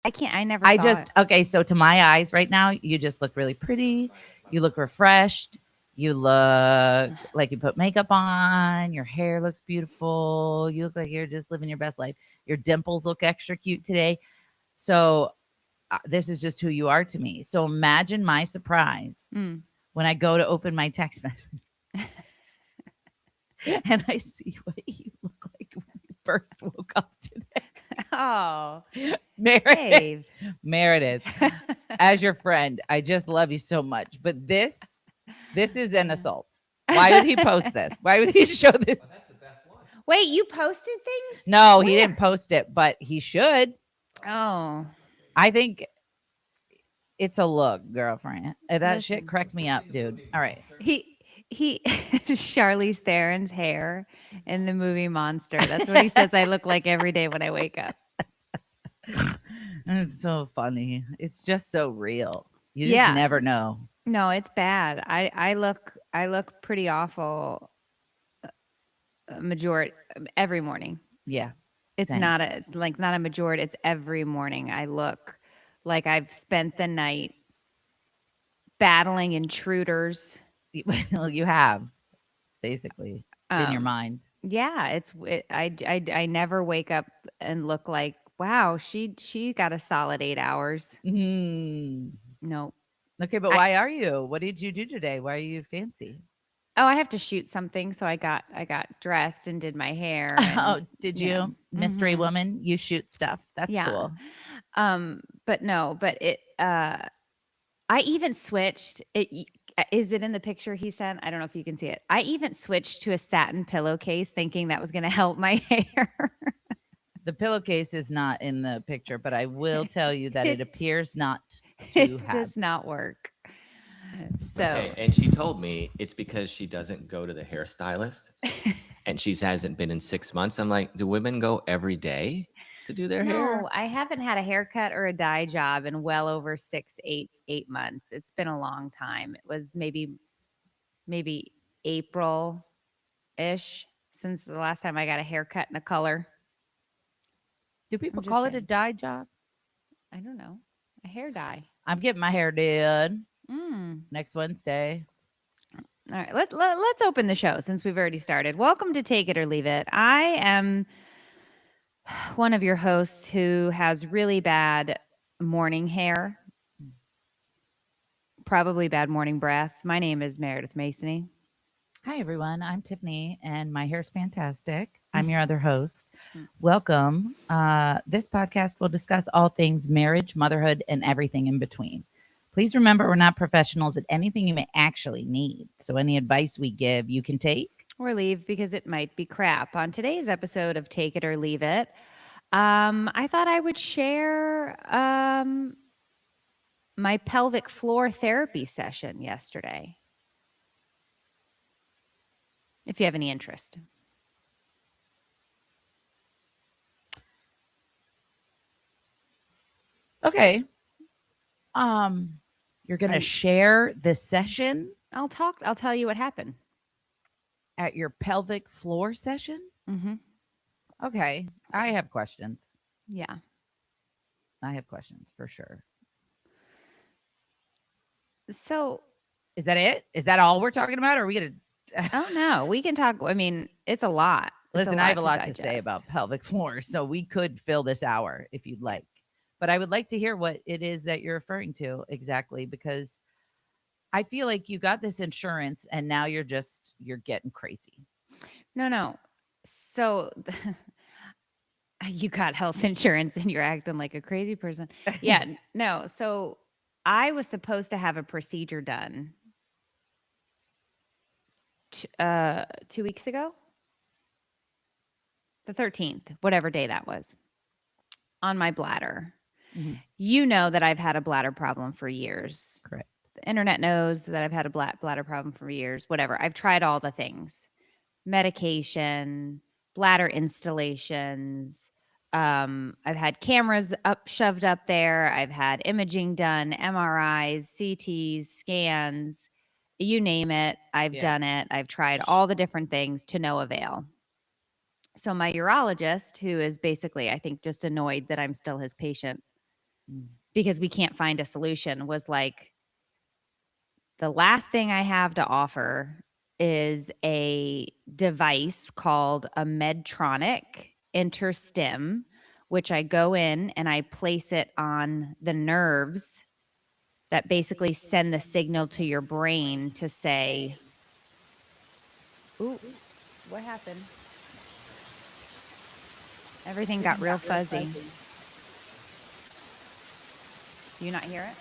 I never saw it. Okay, so to my eyes right now, you just look really pretty. You look refreshed. You look like you put makeup on. Your hair looks beautiful. You look like you're just living your best life. Your dimples look extra cute today. So this is just who you are to me. So imagine my surprise when I go to open my text message and I see what you look like when you first woke up today. Oh, Meredith, Dave. Meredith, as your friend, I just love you so much. But this is an assault. Why would he post this? Why would he show this? Wait, you posted things? No, he didn't post it, but he should. Oh, I think it's a look, girlfriend. That Listen. shit cracked me up, dude. All right. he Charlize Theron's hair in the movie Monster. That's what he says I look like every day when I wake up. It's so funny. It's just so real. You just never know. No, it's bad. I look pretty awful majority every morning. Yeah. It's same. not a majority. It's every morning. I look like I've spent the night battling intruders. Well, you have basically in your mind. Yeah, I never wake up and look like, wow, she got a solid 8 hours. Mm. No. Okay, but why are you? What did you do today? Why are you fancy? Oh, I have to shoot something, so I got dressed and did my hair. And, Oh, did you, mystery woman? You shoot stuff. That's cool. But no, but I even switched. Is it in the picture he sent? I don't know if you can see it. I even switched to a satin pillowcase, thinking that was going to help my hair. The pillowcase is not in the picture, but I will tell you that it appears not to it does not work. So, okay, and she told me it's because she doesn't go to the hairstylist, and she hasn't been in 6 months. I'm like, do women go every day to do their hair? No, I haven't had a haircut or a dye job in well over 8 months. It's been a long time. It was maybe April-ish since the last time I got a haircut and a color. Do people call it a dye job? I don't know. A hair dye. I'm getting my hair done next Wednesday. All right, let's open the show since we've already started. Welcome to Take It or Leave It. I am one of your hosts who has really bad morning hair, probably bad morning breath. My name is Meredith Masony. Hi, everyone. I'm Tiffany, and my hair's fantastic. I'm your other host. Welcome. This podcast will discuss all things marriage, motherhood, and everything in between. Please remember, we're not professionals at anything you may actually need. So any advice we give, you can take or leave because it might be crap. On today's episode of Take It or Leave It, I thought I would share my pelvic floor therapy session yesterday, if you have any interest. Okay. You're going to share this session? I'll tell you what happened. At your pelvic floor session? Mm-hmm. Okay. I have questions. Yeah. I have questions for sure. So, is that it? Is that all we're talking about? Or are we going to? Oh, no. We can talk. I mean, it's a lot. Listen, I have a lot to say about pelvic floor, so we could fill this hour if you'd like. But I would like to hear what it is that you're referring to exactly, because I feel like you got this insurance and now you're getting crazy. No. So you got health insurance and you're acting like a crazy person. Yeah, no. So I was supposed to have a procedure done 2 weeks ago, the 13th, whatever day that was, on my bladder. Mm-hmm. You know that I've had a bladder problem for years. Correct. The internet knows that I've had a bladder problem for years. Whatever. I've tried all the things. Medication, bladder installations. I've had cameras shoved up there. I've had imaging done, MRIs, CTs, scans, you name it. I've done it. I've tried all the different things to no avail. So my urologist, who is basically, I think, just annoyed that I'm still his patient, because we can't find a solution, was like, the last thing I have to offer is a device called a Medtronic InterStim, which I go in and I place it on the nerves that basically send the signal to your brain to say, ooh, what happened? Everything got real fuzzy. Do you not hear it?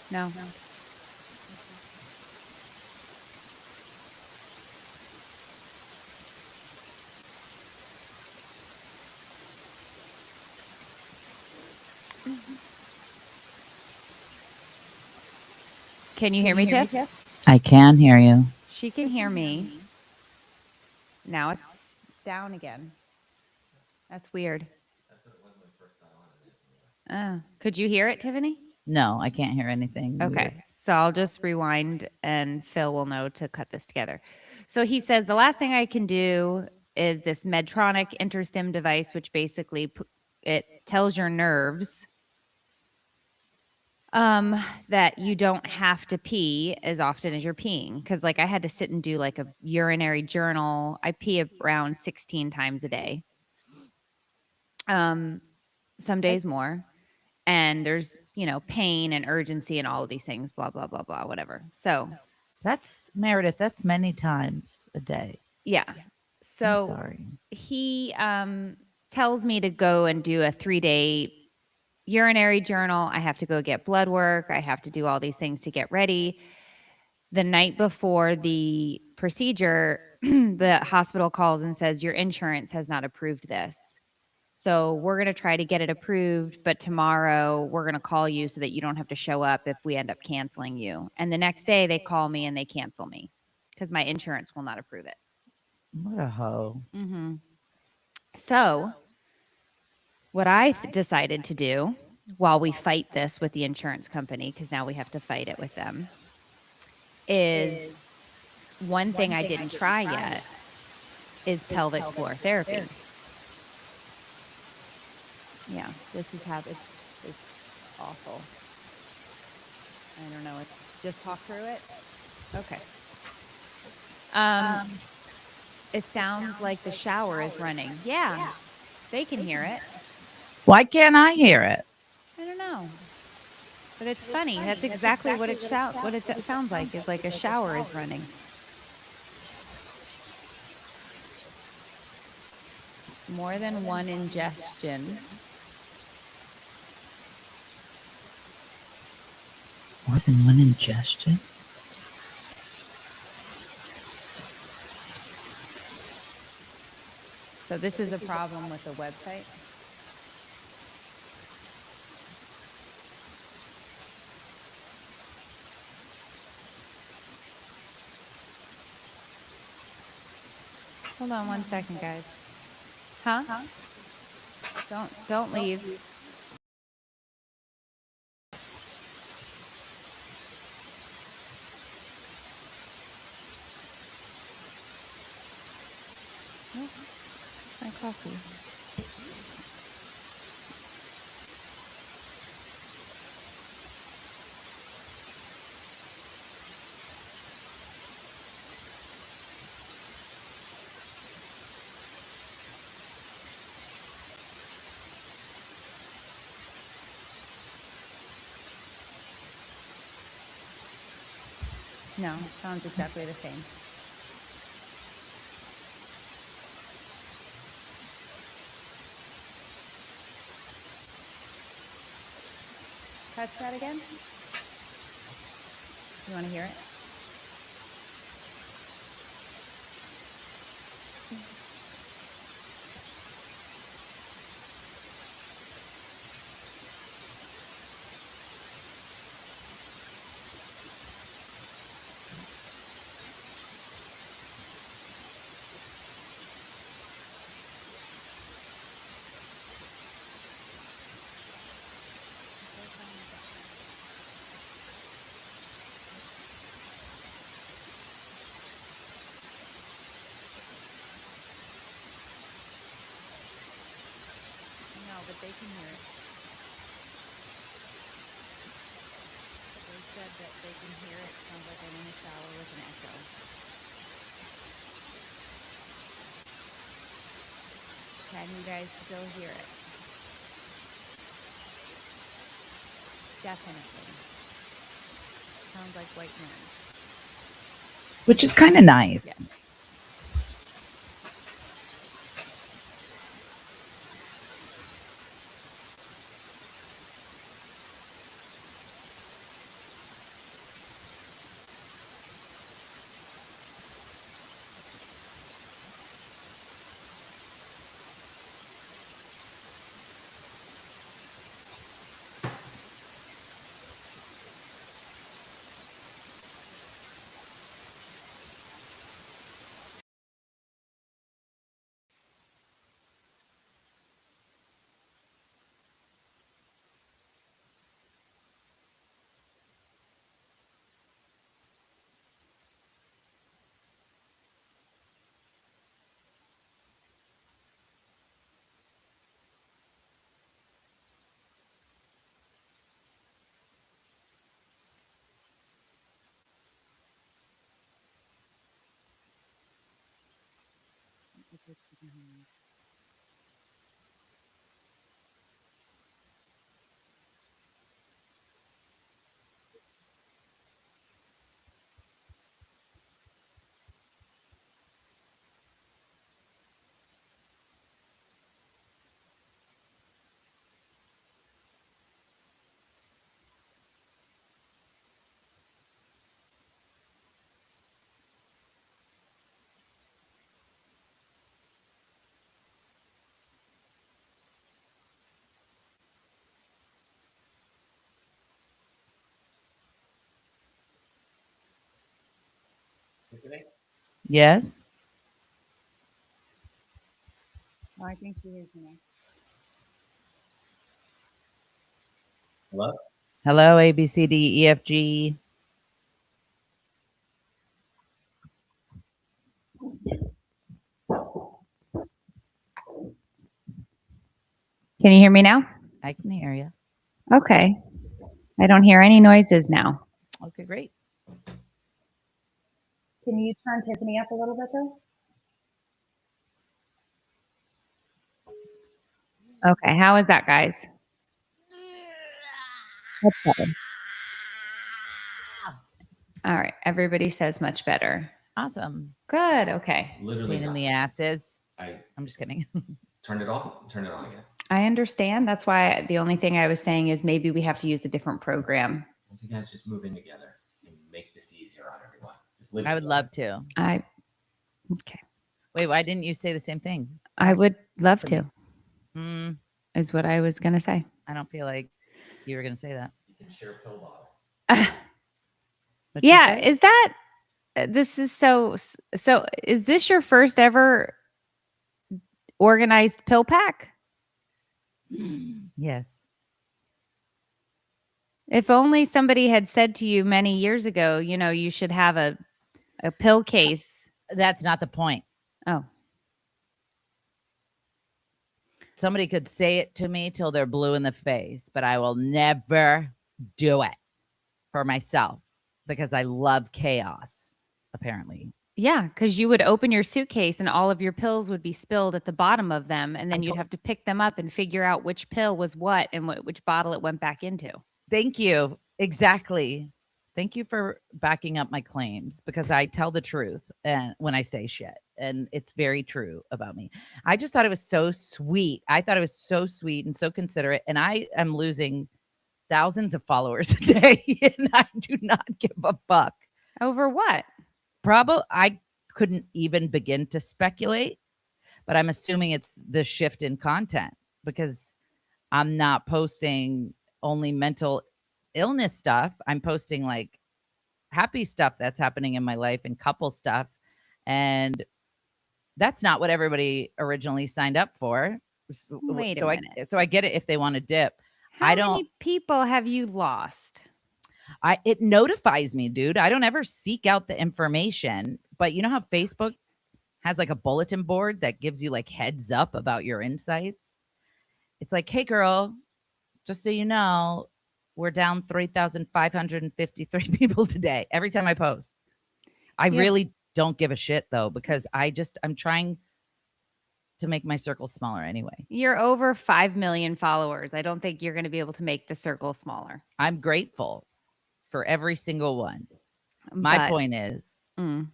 No. Can you hear me, Tiff? I can hear you. She can hear me. Now it's down again. That's weird. Could you hear it, Tiffany? No, I can't hear anything. Okay, Weird. so I'll just rewind and Phil will know to cut this together. So he says the last thing I can do is this Medtronic InterStim device, which basically it tells your nerves that you don't have to pee as often as you're peeing. Because like I had to sit and do like a urinary journal. I pee around 16 times a day. Some days more. And there's, pain and urgency and all of these things, blah, blah, blah, blah, whatever. So That's Meredith. That's many times a day. yeah. I'm So sorry. he tells me to go and do a 3-day urinary journal. I have to go get blood work. I have to do all these things to get ready. The night before the procedure, the hospital calls and says, your insurance has not approved this. So we're going to try to get it approved, but tomorrow we're going to call you so that you don't have to show up if we end up canceling you. And the next day they call me and they cancel me because my insurance will not approve it. What a hoe. Mm-hmm. So what I decided to do while we fight this with the insurance company, because now we have to fight it with them, is one thing I didn't try yet is pelvic floor therapy. Yeah, this is how it's awful. I don't know. Just talk through it. Okay. It sounds like the shower is running. Yeah, they can hear it. Why can't I hear it? I don't know. But it's funny. That's exactly what it sounds like. Is like a shower is running. More than one ingestion. More than one ingestion? So this is a problem with the website. Hold on one second, guys. Huh? Don't leave. Nope. My coffee. No, sounds exactly the same. Touch that again. You want to hear it? but they can hear it. They said that they can hear it. Sounds like I'm in the shower with an echo. Can you guys still hear it? Definitely. Sounds like white noise. Which is kind of nice. Yeah. Yes. Oh, I think she hears me now. Hello? Hello, A, B, C, D, E, F, G. Can you hear me now? I can hear you. Okay. I don't hear any noises now. Okay, great. Can you turn Tiffany up a little bit though? Okay, how is that, guys? That's better. All right, everybody says much better. Awesome. Good, okay. Literally Pain in nothing. the asses. I I'm just kidding. turned it off, turn it on again. I understand. That's why the only thing I was saying is maybe we have to use a different program. If you guys just move in together and make this easier on everyone. Just live I would together. love to. Okay. Wait, why didn't you say the same thing? I would love For me. to, Is is what I was going to say. I don't feel like you were going to say that. You can share pill bottles. What'd you Yeah, say? is that this is so is this your first ever organized pill pack? Yes. If only somebody had said to you many years ago, you know, you should have a pill case. That's not the point. Oh, Somebody could say it to me till they're blue in the face, but I will never do it for myself because I love chaos, apparently. yeah, because you would open your suitcase and all of your pills would be spilled at the bottom of them, and then you'd have to pick them up and figure out which pill was what and which bottle it went back into. Thank you. Exactly. Thank you for backing up my claims because I tell the truth and when I say shit, and it's very true about me. I just thought it was so sweet. I thought it was so sweet and so considerate, and I am losing thousands of followers a day, and I do not give a fuck. Over what? Probably I couldn't even begin to speculate, but I'm assuming it's the shift in content because I'm not posting only mental illness stuff. I'm posting like happy stuff that's happening in my life and couple stuff. And that's not what everybody originally signed up for. Wait a minute. So I get it if they want to dip. How many people have you lost? It notifies me, dude. I don't ever seek out the information, but you know how Facebook has like a bulletin board that gives you like heads up about your insights? It's like, hey, girl, just so you know, we're down 3,553 people today. Every time I post, I Yeah. really don't give a shit though, because I'm trying to make my circle smaller anyway. You're over 5 million followers. I don't think you're going to be able to make the circle smaller. I'm grateful for every single one. My But point is, mm,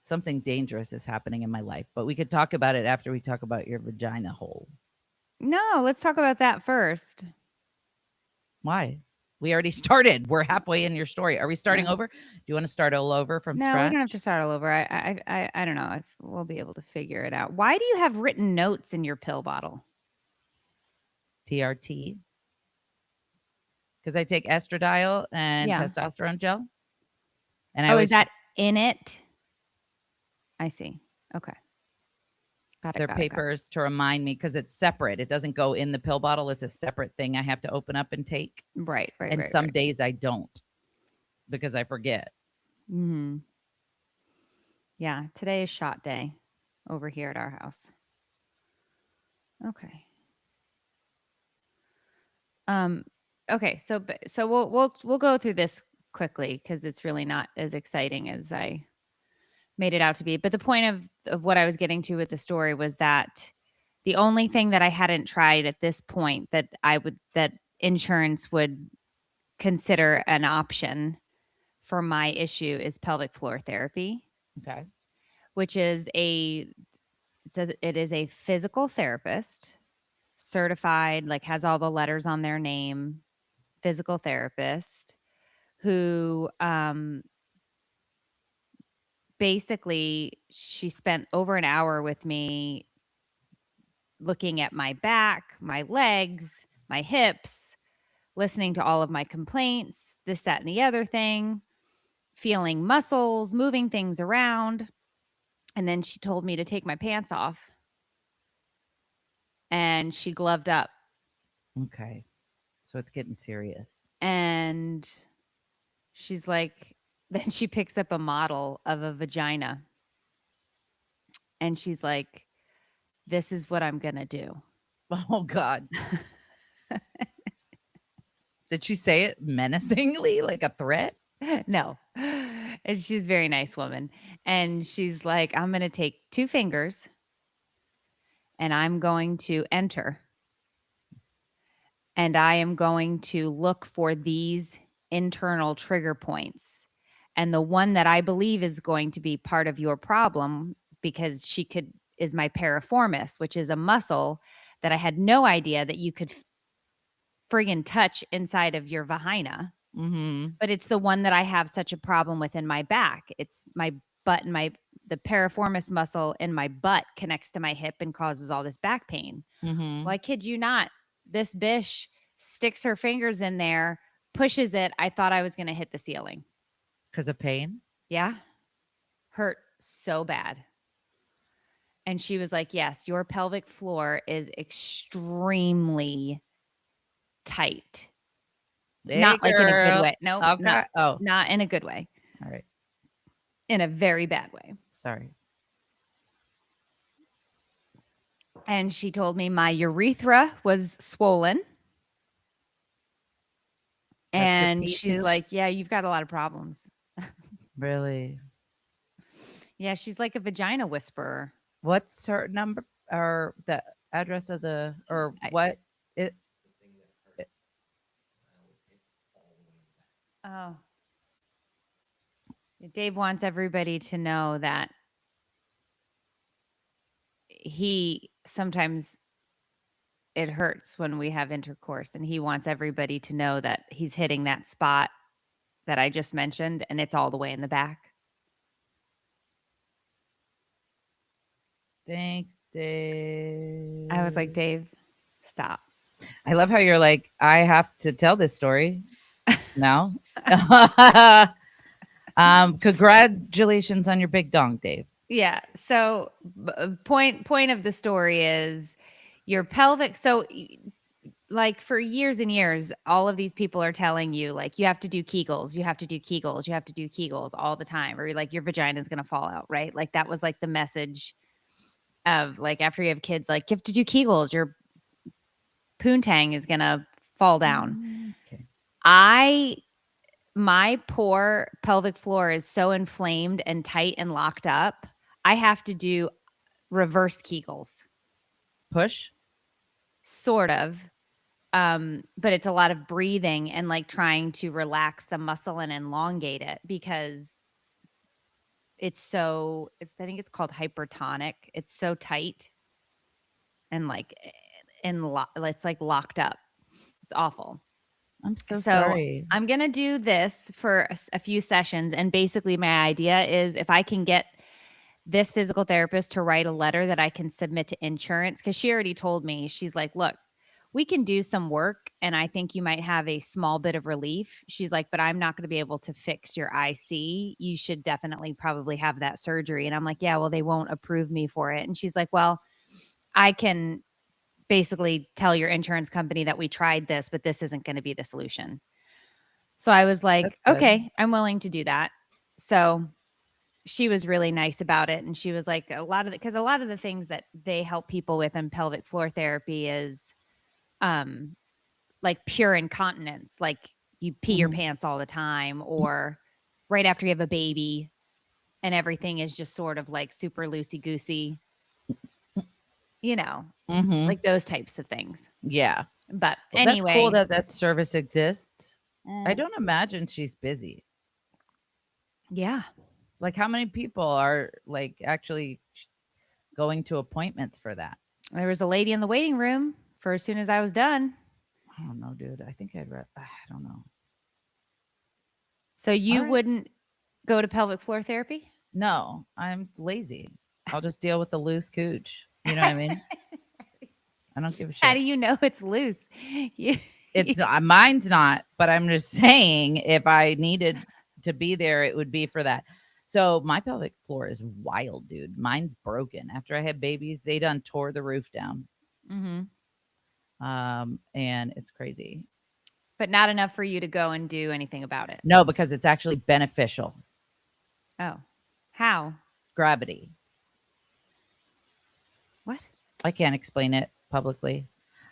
something dangerous is happening in my life, but we could talk about it after we talk about your vagina hole. no, let's talk about that first. Why? We already started. We're halfway in your story. Are we starting Yeah. over? Do you want to start all over from No, scratch? we don't have to start all over. I don't know if we'll be able to figure it out. Why do you have written notes in your pill bottle? TRT. Because I take estradiol and Yeah. testosterone gel. And I Oh, always is that in it? I see. Okay. Got it. their got it, got it. papers to remind me, because it's separate. It doesn't go in the pill bottle. It's a separate thing I have to open up and take. Right. And some days I don't because I forget. Hmm. Yeah. Today is shot day over here at our house. Okay. Okay. So we'll go through this quickly because it's really not as exciting as I made it out to be. But the point of what I was getting to with the story was that the only thing that I hadn't tried at this point that insurance would consider an option for my issue is pelvic floor therapy, Okay. which is it is a physical therapist, certified, like has all the letters on their name, physical therapist who basically she spent over an hour with me looking at my back, my legs, my hips, listening to all of my complaints, this, that, and the other thing, feeling muscles, moving things around. And then she told me to take my pants off. And she gloved up. Okay. So it's getting serious. And she's like, then she picks up a model of a vagina. And she's like, this is what I'm going to do. Oh, God. Did she say it menacingly, like a threat? No. And she's a very nice woman. And she's like, I'm going to take 2 fingers and I'm going to enter. And I am going to look for these internal trigger points. And the one that I believe is going to be part of your problem, because is my piriformis, which is a muscle that I had no idea that you could friggin' touch inside of your vagina. Mm-hmm. But it's the one that I have such a problem with in my back. It's my butt and the piriformis muscle in my butt connects to my hip and causes all this back pain. Mm-hmm. Well, I kid you not. This bish sticks her fingers in there, pushes it. I thought I was going to hit the ceiling. Because of pain? Yeah. Hurt so bad. And she was like, yes, your pelvic floor is extremely tight. Hey, not like in a good girl. way. No, Okay. not in a good way. All right. In a very bad way. Sorry. And she told me my urethra was swollen. That's And your she's P2? like, yeah, you've got a lot of problems. Really? Yeah, she's like a vagina whisperer. What's her number or the address of the, or what? It, Oh. Dave wants everybody to know that he sometimes it hurts when we have intercourse, and he wants everybody to know that he's hitting that spot that I just mentioned, and it's all the way in the back. thanks, Dave. I was like, Dave, stop. I love how you're like, I have to tell this story now. Congratulations on your big dong, Dave. Yeah. So point of the story is your pelvic. So like for years and years, all of these people are telling you like, you have to do Kegels, you have to do Kegels, you have to do Kegels all the time, or like your vagina is going to fall out. Right. Like that was like the message of like after you have kids, like you have to do Kegels, your poontang is gonna fall down. Okay. My poor pelvic floor is so inflamed and tight and locked up. I have to do reverse Kegels, Push. sort of. But it's a lot of breathing and like trying to relax the muscle and elongate it because I think it's called hypertonic. It's so tight and like it's like locked up. It's awful. I'm so So sorry. I'm going to do this for a few sessions. And basically, my idea is if I can get this physical therapist to write a letter that I can submit to insurance, because she already told me, she's like, look, we can do some work and I think you might have a small bit of relief. She's like, but I'm not going to be able to fix your IC. You should definitely probably have that surgery. And I'm like, yeah, well, they won't approve me for it. And she's like, well, I can basically tell your insurance company that we tried this, but this isn't going to be the solution. So I was like, That's good. okay, I'm willing to do that. So she was really nice about it. And she was like, a lot of the things that they help people with in pelvic floor therapy is like pure incontinence, like you pee your pants all the time, or right after you have a baby and everything is just sort of like super loosey goosey, like those types of things. Yeah. But Well, anyway, that's cool that service exists. I Mm. don't imagine she's busy. Yeah. Like, how many people are like actually going to appointments for that? There was a lady in the waiting room for as soon as I was done. I don't know, dude. I think I'd read. I don't know. So you All right. wouldn't go to pelvic floor therapy? No, I'm lazy. I'll just deal with the loose cooch. You know what I mean? I don't give a shit. How do you know it's loose? It's mine's not, but I'm just saying if I needed to be there, it would be for that. So my pelvic floor is wild, dude. Mine's broken. After I had babies, they done tore the roof down. And it's crazy. But not enough for you to go and do anything about it. No, because it's actually beneficial. Oh, how? Gravity. What? I can't explain it publicly,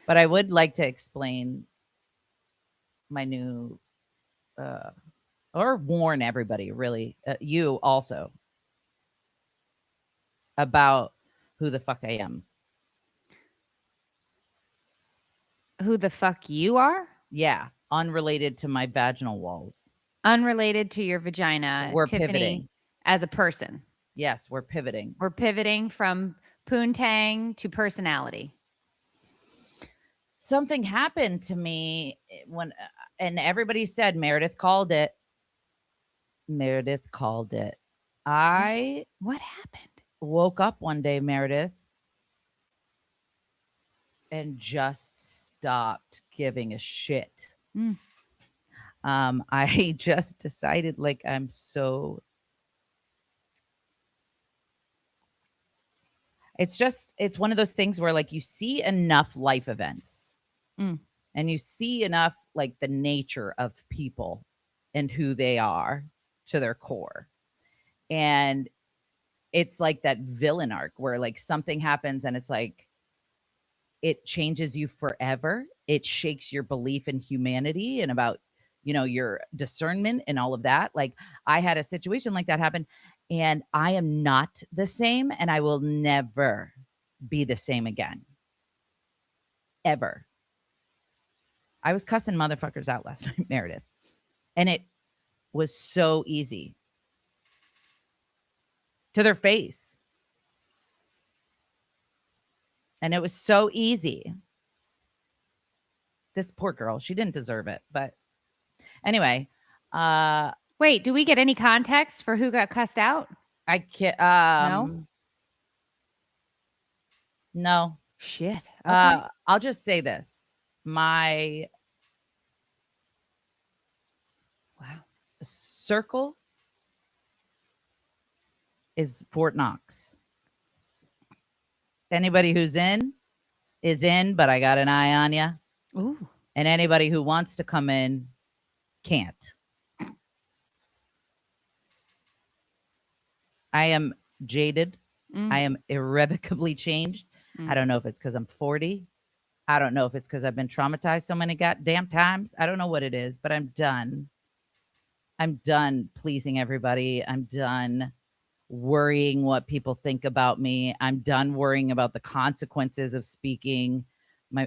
but I would like to explain my new or warn everybody, really, you also, about who the fuck I am. Who the fuck you are? Yeah, unrelated to my vaginal walls. Unrelated to your vagina. We're Tiffany, pivoting. as a person. Yes, we're pivoting. We're pivoting from poontang to personality. Something happened to me when, and everybody said Meredith called it. Meredith called it. I What happened? woke up one day, Meredith, and just stopped giving a shit. I just decided, like, it's one of those things where, like, you see enough life events and you see enough, like, the nature of people and who they are to their core. And it's like that villain arc where, like, something happens and it's like, it changes you forever. It shakes your belief in humanity and about, your discernment and all of that. Like, I had a situation like that happen, and I am not the same, and I will never be the same again. Ever. I was cussing motherfuckers out last night, Meredith, and it was so easy to their face. And it was so easy. This poor girl, she didn't deserve it. But anyway, wait, do we get any context for who got cussed out? I can't. No. Shit. Okay. I'll just say this. My circle is Fort Knox. Anybody who's in is in, but I got an eye on you. Ooh. And anybody who wants to come in can't. I am jaded. I am irrevocably changed. I don't know if it's because I'm 40. I don't know if it's because I've been traumatized so many goddamn times. I don't know what it is, but I'm done. I'm done pleasing everybody. I'm done worrying what people think about me. I'm done worrying about the consequences of speaking.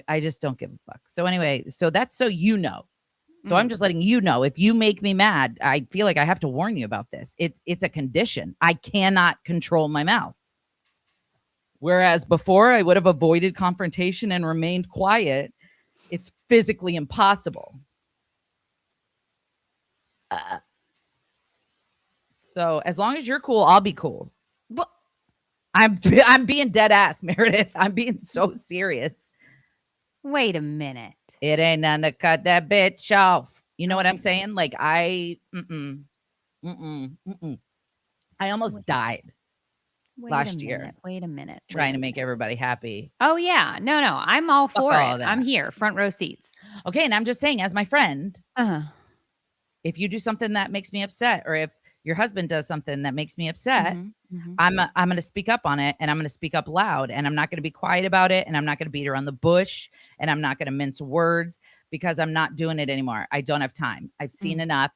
I just don't give a fuck. So anyway, so that's so you know. So I'm just letting you know, if you make me mad, I feel like I have to warn you about this. It's a condition. I cannot control my mouth. Whereas before I would have avoided confrontation and remained quiet. It's physically impossible. So as long as you're cool, I'll be cool. But I'm being dead ass, Meredith. I'm being so serious. wait a minute. It ain't none to cut that bitch off. You know what I'm saying? Like I almost died last year Wait a minute. trying to make everybody happy. Oh yeah. No, I'm all for all it. that. I'm here, front row seats. Okay, and I'm just saying, as my friend, Uh-huh. if you do something that makes me upset, or if your husband does something that makes me upset, Mm-hmm. I'm going to speak up on it, and I'm going to speak up loud, and I'm not going to be quiet about it, and I'm not going to beat around the bush, and I'm not going to mince words, because I'm not doing it anymore. I don't have time. I've seen enough.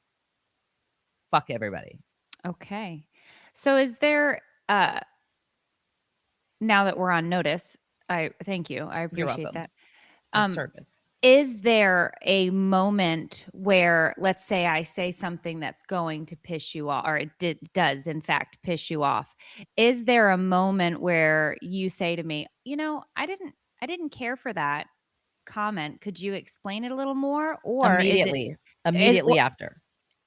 Fuck everybody. Okay. So is there now that we're on notice, I thank you. I You're appreciate welcome. that. Service. Is there a moment where, let's say I say something that's going to piss you off, or it does in fact piss you off? Is there a moment where you say to me, I didn't care for that comment. Could you explain it a little more? Or Immediately after.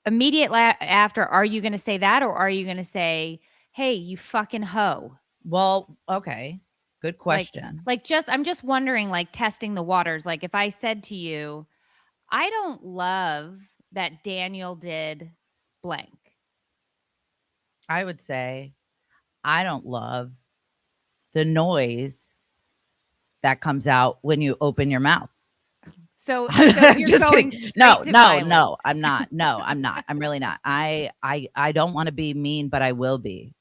after, are you going to say that, or are you going to say, "Hey, you fucking hoe"? Well, okay. Good question. I'm just wondering, like, testing the waters. Like, if I said to you, I don't love that Daniel did blank. I would say I don't love the noise that comes out when you open your mouth. So you're just going kidding. straight No, to no, violence. no. I'm not. No, I'm not. I'm really not. I don't want to be mean, but I will be.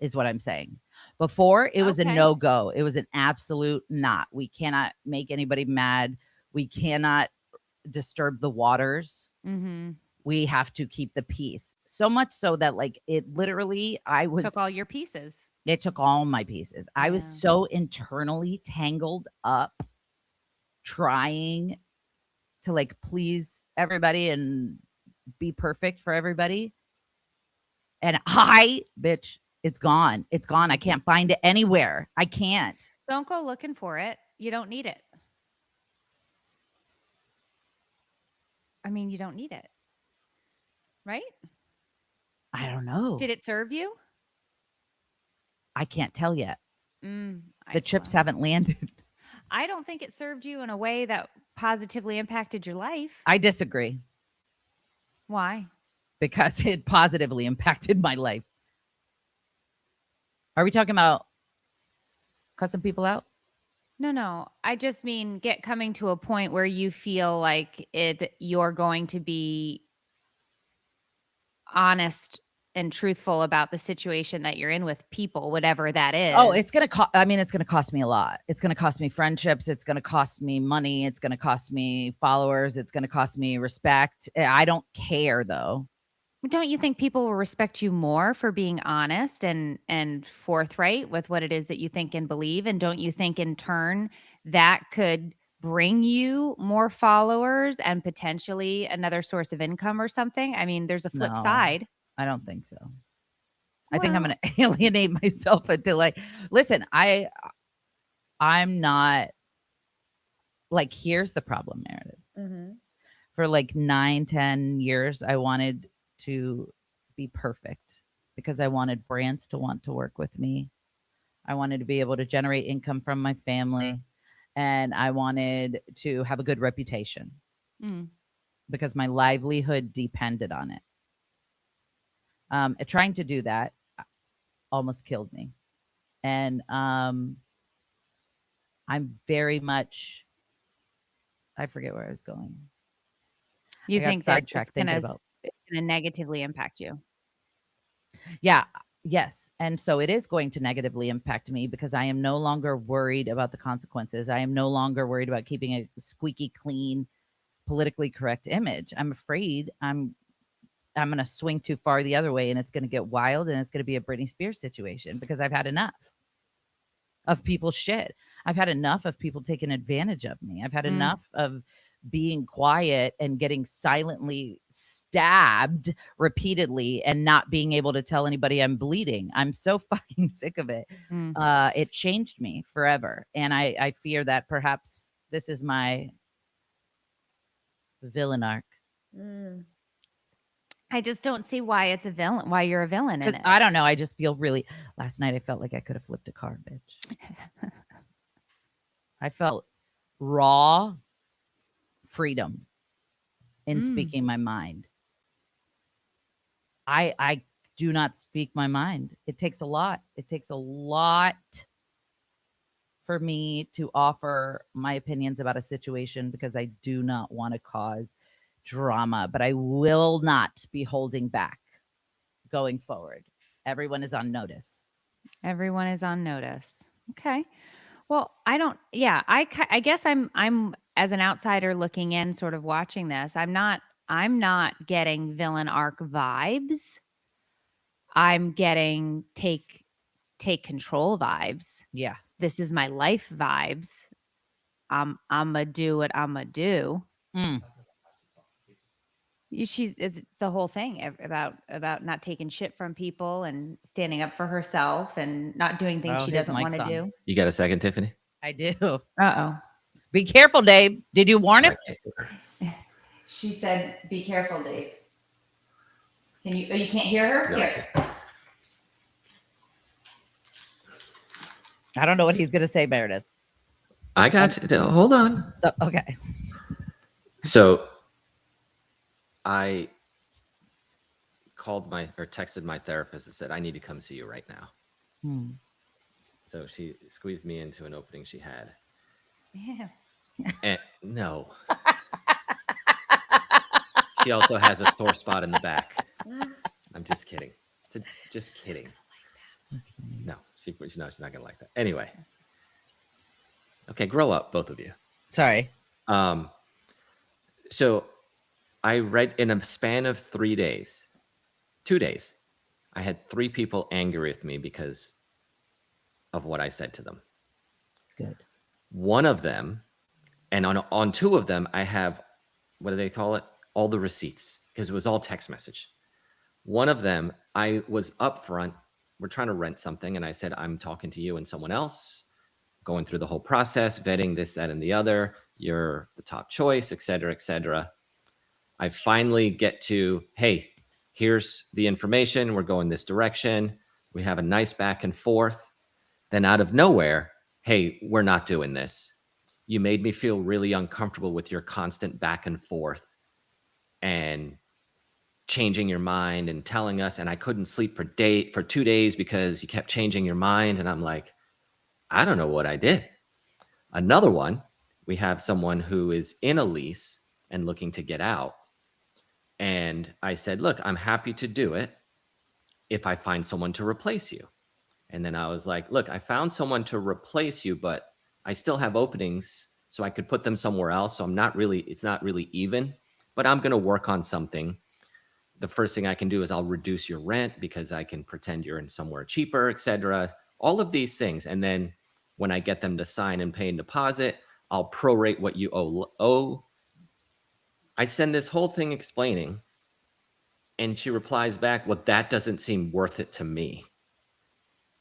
Is what I'm saying. Before, it was a Okay. no-go. It was an absolute not. We cannot make anybody mad. We cannot disturb the waters. Mm-hmm. We have to keep the peace. So much so that, like, it literally, Took all your pieces. it took all my pieces. I was so internally tangled up trying to, like, please everybody and be perfect for everybody. And bitch, it's gone. It's gone. I can't find it anywhere. I can't. Don't go looking for it. You don't need it. I mean, you don't need it. Right? I don't know. Did it serve you? I can't tell yet. The chips well, haven't landed. I don't think it served you in a way that positively impacted your life. I disagree Why? because it positively impacted my life. Are we talking about cussing people out? No. I just mean coming to a point where you feel like you're going to be honest and truthful about the situation that you're in with people, whatever that is. Oh, it's going to cost. I mean, it's going to cost me a lot. It's going to cost me friendships. It's going to cost me money. It's going to cost me followers. It's going to cost me respect. I don't care, though. Don't you think people will respect you more for being honest and forthright with what it is that you think and believe? And don't you think in turn that could bring you more followers and potentially another source of income or something? I mean, there's a flip No, side. I don't think so. I think I'm going to alienate myself until, like, listen, I'm not, like, here's the problem, Meredith. For like 9-10 years, I wanted to be perfect because I wanted brands to want to work with me. I wanted to be able to generate income from my family, and I wanted to have a good reputation because my livelihood depended on it. Trying to do that almost killed me. And I'm very much, I forget where I was going. You think that it's sidetracked thinking going about to negatively impact you? Yeah. Yes. And so it is going to negatively impact me because I am no longer worried about the consequences. I am no longer worried about keeping a squeaky clean, politically correct image. I'm afraid I'm going to swing too far the other way and it's going to get wild and it's going to be a Britney Spears situation because I've had enough of people's shit. I've had enough of people taking advantage of me. I've had enough of being quiet and getting silently stabbed repeatedly and not being able to tell anybody I'm bleeding. I'm so fucking sick of it. It changed me forever. And I fear that perhaps this is my villain arc. I just don't see why it's a villain, why you're a villain in it. I don't know. I just feel really, last night I felt like I could have flipped a car, bitch. I felt raw freedom in speaking my mind. I do not speak my mind. It takes a lot. It takes a lot for me to offer my opinions about a situation because I do not want to cause drama, but I will not be holding back going forward. Everyone is on notice. Everyone is on notice. Okay. Well, I guess I'm as an outsider looking in, sort of watching this. I'm not getting villain arc vibes. I'm getting take control vibes. Yeah. This is my life vibes. I'ma do what I'ma do. It's the whole thing about not taking shit from people and standing up for herself and not doing things she doesn't want to do. You got a second, Tiffany? I do. Uh-oh. Be careful, Dave. Did you warn him? She said, "Be careful, Dave." Can you? Oh, you can't hear her? No, Here. I don't know what he's going to say, Meredith. I got you. Hold on. Okay. So I texted my therapist and said, I need to come see you right now. So she squeezed me into an opening she had. Yeah. And no. She also has a sore spot in the back. I'm just kidding. Just kidding. No, she's not going to like that. Anyway. Okay, grow up, both of you. Sorry. So I read in a span of 2 days, I had 3 people angry with me because of what I said to them. Good. One of them, and on 2 of them, I have, what do they call it? All the receipts, because it was all text message. One of them, I was upfront. We're trying to rent something, and I said, I'm talking to you and someone else, going through the whole process, vetting this, that, and the other. You're the top choice, et cetera, et cetera. I finally get to, hey, here's the information. We're going this direction. We have a nice back and forth. Then out of nowhere, hey, we're not doing this. You made me feel really uncomfortable with your constant back and forth and changing your mind and telling us, and I couldn't sleep for 2 days because you kept changing your mind. And I'm like, I don't know what I did. Another one, we have someone who is in a lease and looking to get out. And I said, look, I'm happy to do it if I find someone to replace you. And then I was like, look, I found someone to replace you, but I still have openings, so I could put them somewhere else. So it's not really even, but I'm going to work on something. The first thing I can do is I'll reduce your rent because I can pretend you're in somewhere cheaper, et cetera. All of these things. And then when I get them to sign and pay a deposit, I'll prorate what you owe. I send this whole thing explaining, and she replies back, well, that doesn't seem worth it to me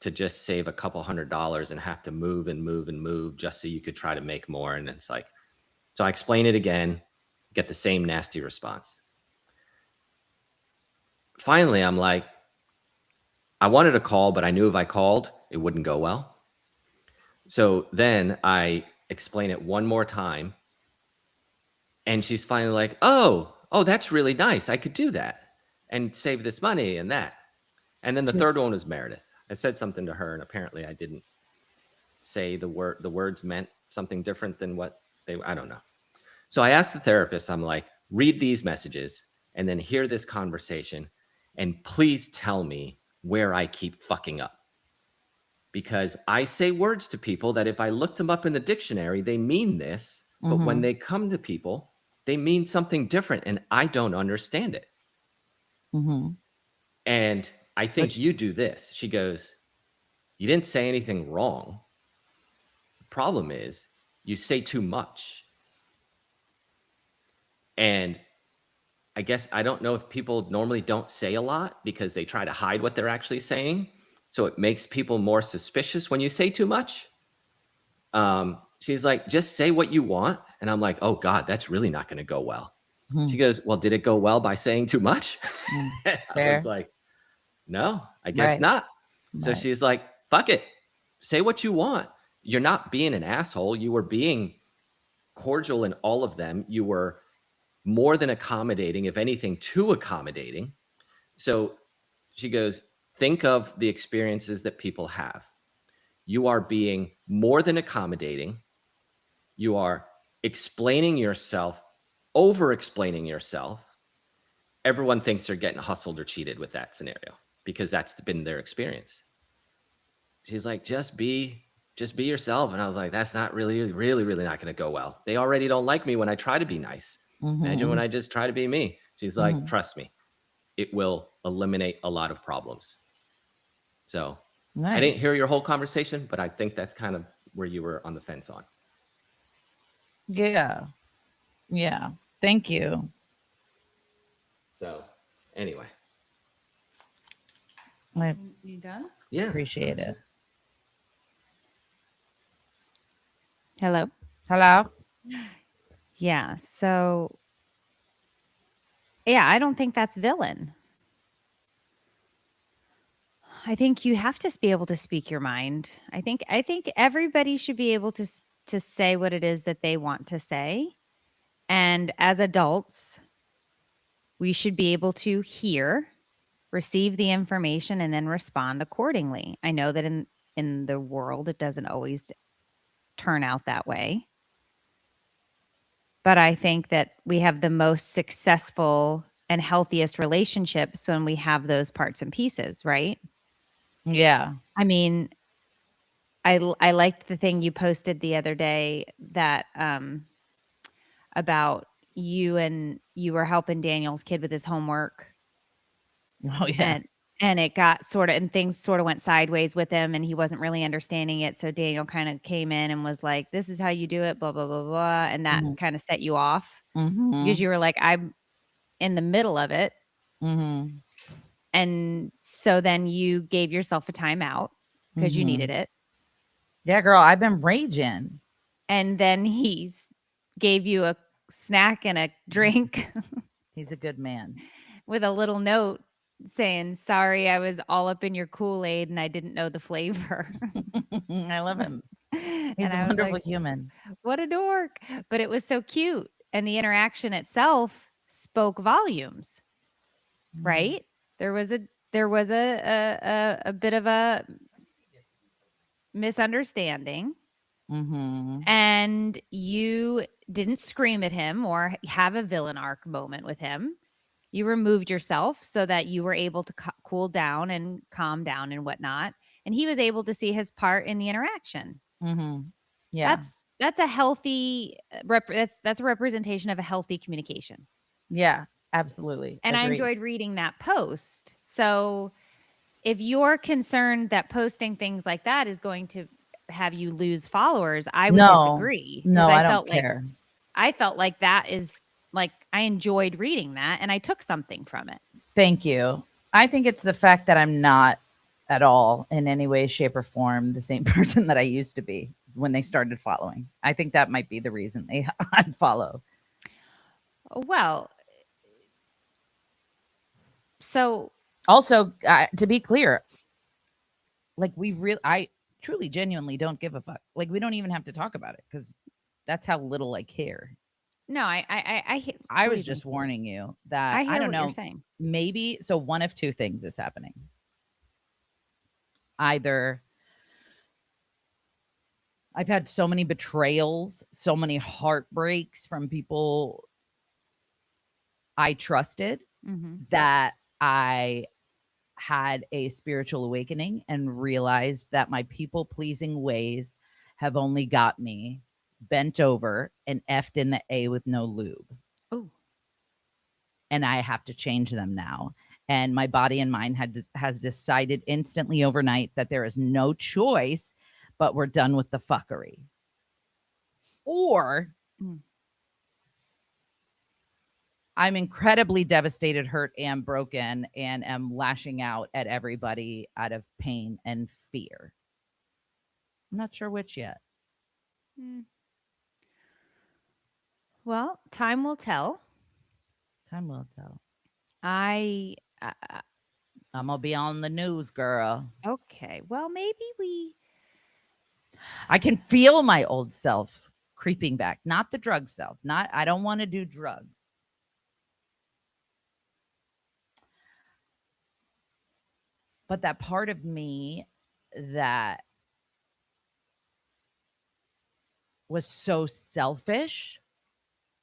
to just save a couple $100 and have to move and move and move just so you could try to make more. And it's like, so I explain it again, get the same nasty response. Finally, I'm like, I wanted to call, but I knew if I called, it wouldn't go well. So then I explain it one more time. And she's finally like, oh, that's really nice. I could do that and save this money and that. And then the third one was Meredith. I said something to her, and apparently I didn't say the words meant something different than what I don't know. So I asked the therapist, I'm like, read these messages and then hear this conversation, and please tell me where I keep fucking up. Because I say words to people that if I looked them up in the dictionary, they mean this. But when they come to people, they mean something different and I don't understand it. And I think you do this. She goes, you didn't say anything wrong. The problem is you say too much. And I guess I don't know if people normally don't say a lot because they try to hide what they're actually saying. So it makes people more suspicious when you say too much. She's like, just say what you want. And I'm like, oh God, that's really not going to go well. She goes, well, did it go well by saying too much? I was like, no, I guess not. So she's like, fuck it. Say what you want. You're not being an asshole. You were being cordial in all of them. You were more than accommodating, if anything, too accommodating. So she goes, think of the experiences that people have. You are being more than accommodating. You are explaining yourself, over-explaining yourself. Everyone thinks they're getting hustled or cheated with that scenario because that's been their experience. She's like, just be yourself. And I was like, that's not really not going to go well. They already don't like me when I try to be nice. Imagine when I just try to be me. She's like, trust me, it will eliminate a lot of problems. So I didn't hear your whole conversation, but I think that's kind of where you were on the fence on. Yeah. Yeah. Thank you. So anyway. You done? Yeah. Appreciate it. Hello? Hello? Yeah. So, yeah, I don't think that's villain. I think you have to be able to speak your mind. I think everybody should be able to say what it is that they want to say. And as adults, we should be able to hear, receive the information, and then respond accordingly. I know that in the world, it doesn't always turn out that way. But I think that we have the most successful and healthiest relationships when we have those parts and pieces, right? Yeah. I mean, I liked the thing you posted the other day that about you were helping Daniel's kid with his homework. Oh yeah. And it got and things sort of went sideways with him and he wasn't really understanding it. So Daniel kind of came in and was like, this is how you do it, blah, blah, blah, blah. And that kind of set you off because you were like, I'm in the middle of it. And so then you gave yourself a timeout because you needed it. Yeah, girl, I've been raging. And then he gave you a snack and a drink. He's a good man. With a little note saying, sorry, I was all up in your Kool-Aid and I didn't know the flavor. I love him. He's a wonderful human. What a dork. But it was so cute. And the interaction itself spoke volumes, right? There was a bit of a misunderstanding. And you didn't scream at him or have a villain arc moment with him. You removed yourself so that you were able to cool down and calm down and whatnot. And he was able to see his part in the interaction. Yeah. That's a healthy, that's a representation of a healthy communication. Yeah, absolutely. And agreed. I enjoyed reading that post. So if you're concerned that posting things like that is going to have you lose followers, I would disagree. No, I don't care. I felt like that is like, I enjoyed reading that and I took something from it. Thank you. I think it's the fact that I'm not at all in any way, shape, or form the same person that I used to be when they started following. I think that might be the reason they unfollow. Well, so also to be clear, like I truly genuinely don't give a fuck. Like we don't even have to talk about it because that's how little I care. No, I was just warning you that I don't know. You're saying. Maybe so. One of two things is happening. Either I've had so many betrayals, so many heartbreaks from people I trusted that I had a spiritual awakening and realized that my people pleasing ways have only got me bent over and effed in the A with no lube. Oh, And I have to change them now. And my body and mind has decided instantly overnight that there is no choice, but we're done with the fuckery. Or Mm. I'm incredibly devastated, hurt, and broken, and am lashing out at everybody out of pain and fear. I'm not sure which yet. Mm. Well, time will tell. Time will tell. I I'm gonna be on the news, girl. okay. Well, maybe we. I can feel my old self creeping back, not the drug self. Not I don't want to do drugs. But that part of me that was so selfish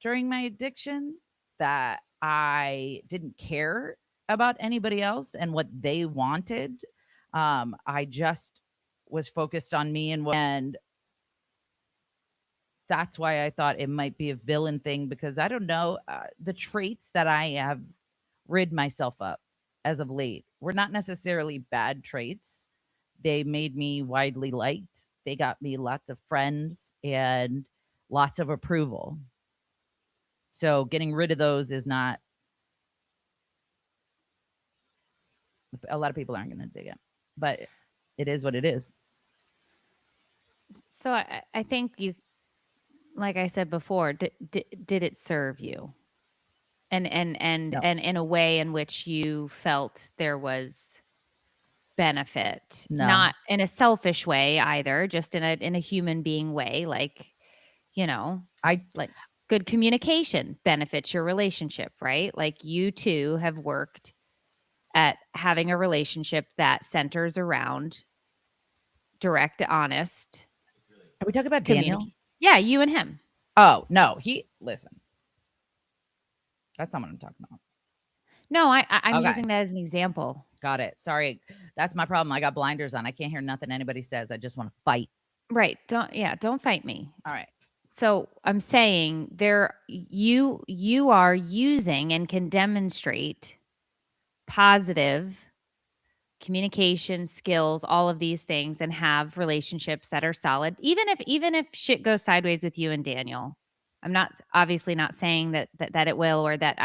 during my addiction that I didn't care about anybody else and what they wanted. I just was focused on me and that's why I thought it might be a villain thing because I don't know the traits that I have rid myself up as of late were not necessarily bad traits. They made me widely liked. They got me lots of friends and lots of approval. So getting rid of those is not a lot of people aren't going to dig it, but it is what it is. So I think you, like I said before, did it serve you? And No. in a way in which you felt there was benefit, No. not in a selfish way either, just in a human being way, like, you know, like good communication benefits your relationship, right? Like you two have worked at having a relationship that centers around direct, honest Are we talking about Daniel? Yeah, you and him. Oh, no. Listen. That's not what I'm talking about. No, I'm Okay. using that as an example. Got it. Sorry. That's my problem. I got blinders on. I can't hear nothing anybody says. I just want to fight. Right. Don't fight me. All right. So I'm saying you are using and can demonstrate positive communication skills, all of these things, and have relationships that are solid. Even if shit goes sideways with you and Daniel. I'm not obviously not saying that it will or that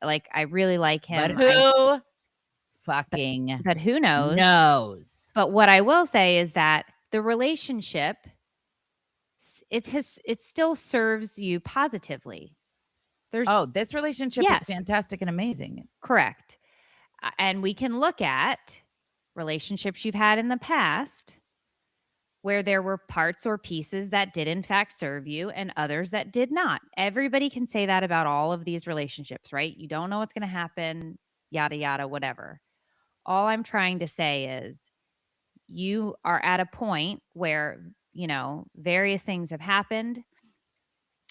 like I really like him. But who fucking but who knows? But what I will say is that the relationship it still serves you positively. This relationship is fantastic and amazing. Correct. And we can look at relationships you've had in the past where there were parts or pieces that did in fact serve you and others that did not. Everybody can say that about all of these relationships, right? You don't know what's going to happen, yada, yada, whatever. All I'm trying to say is you are at a point where, various things have happened.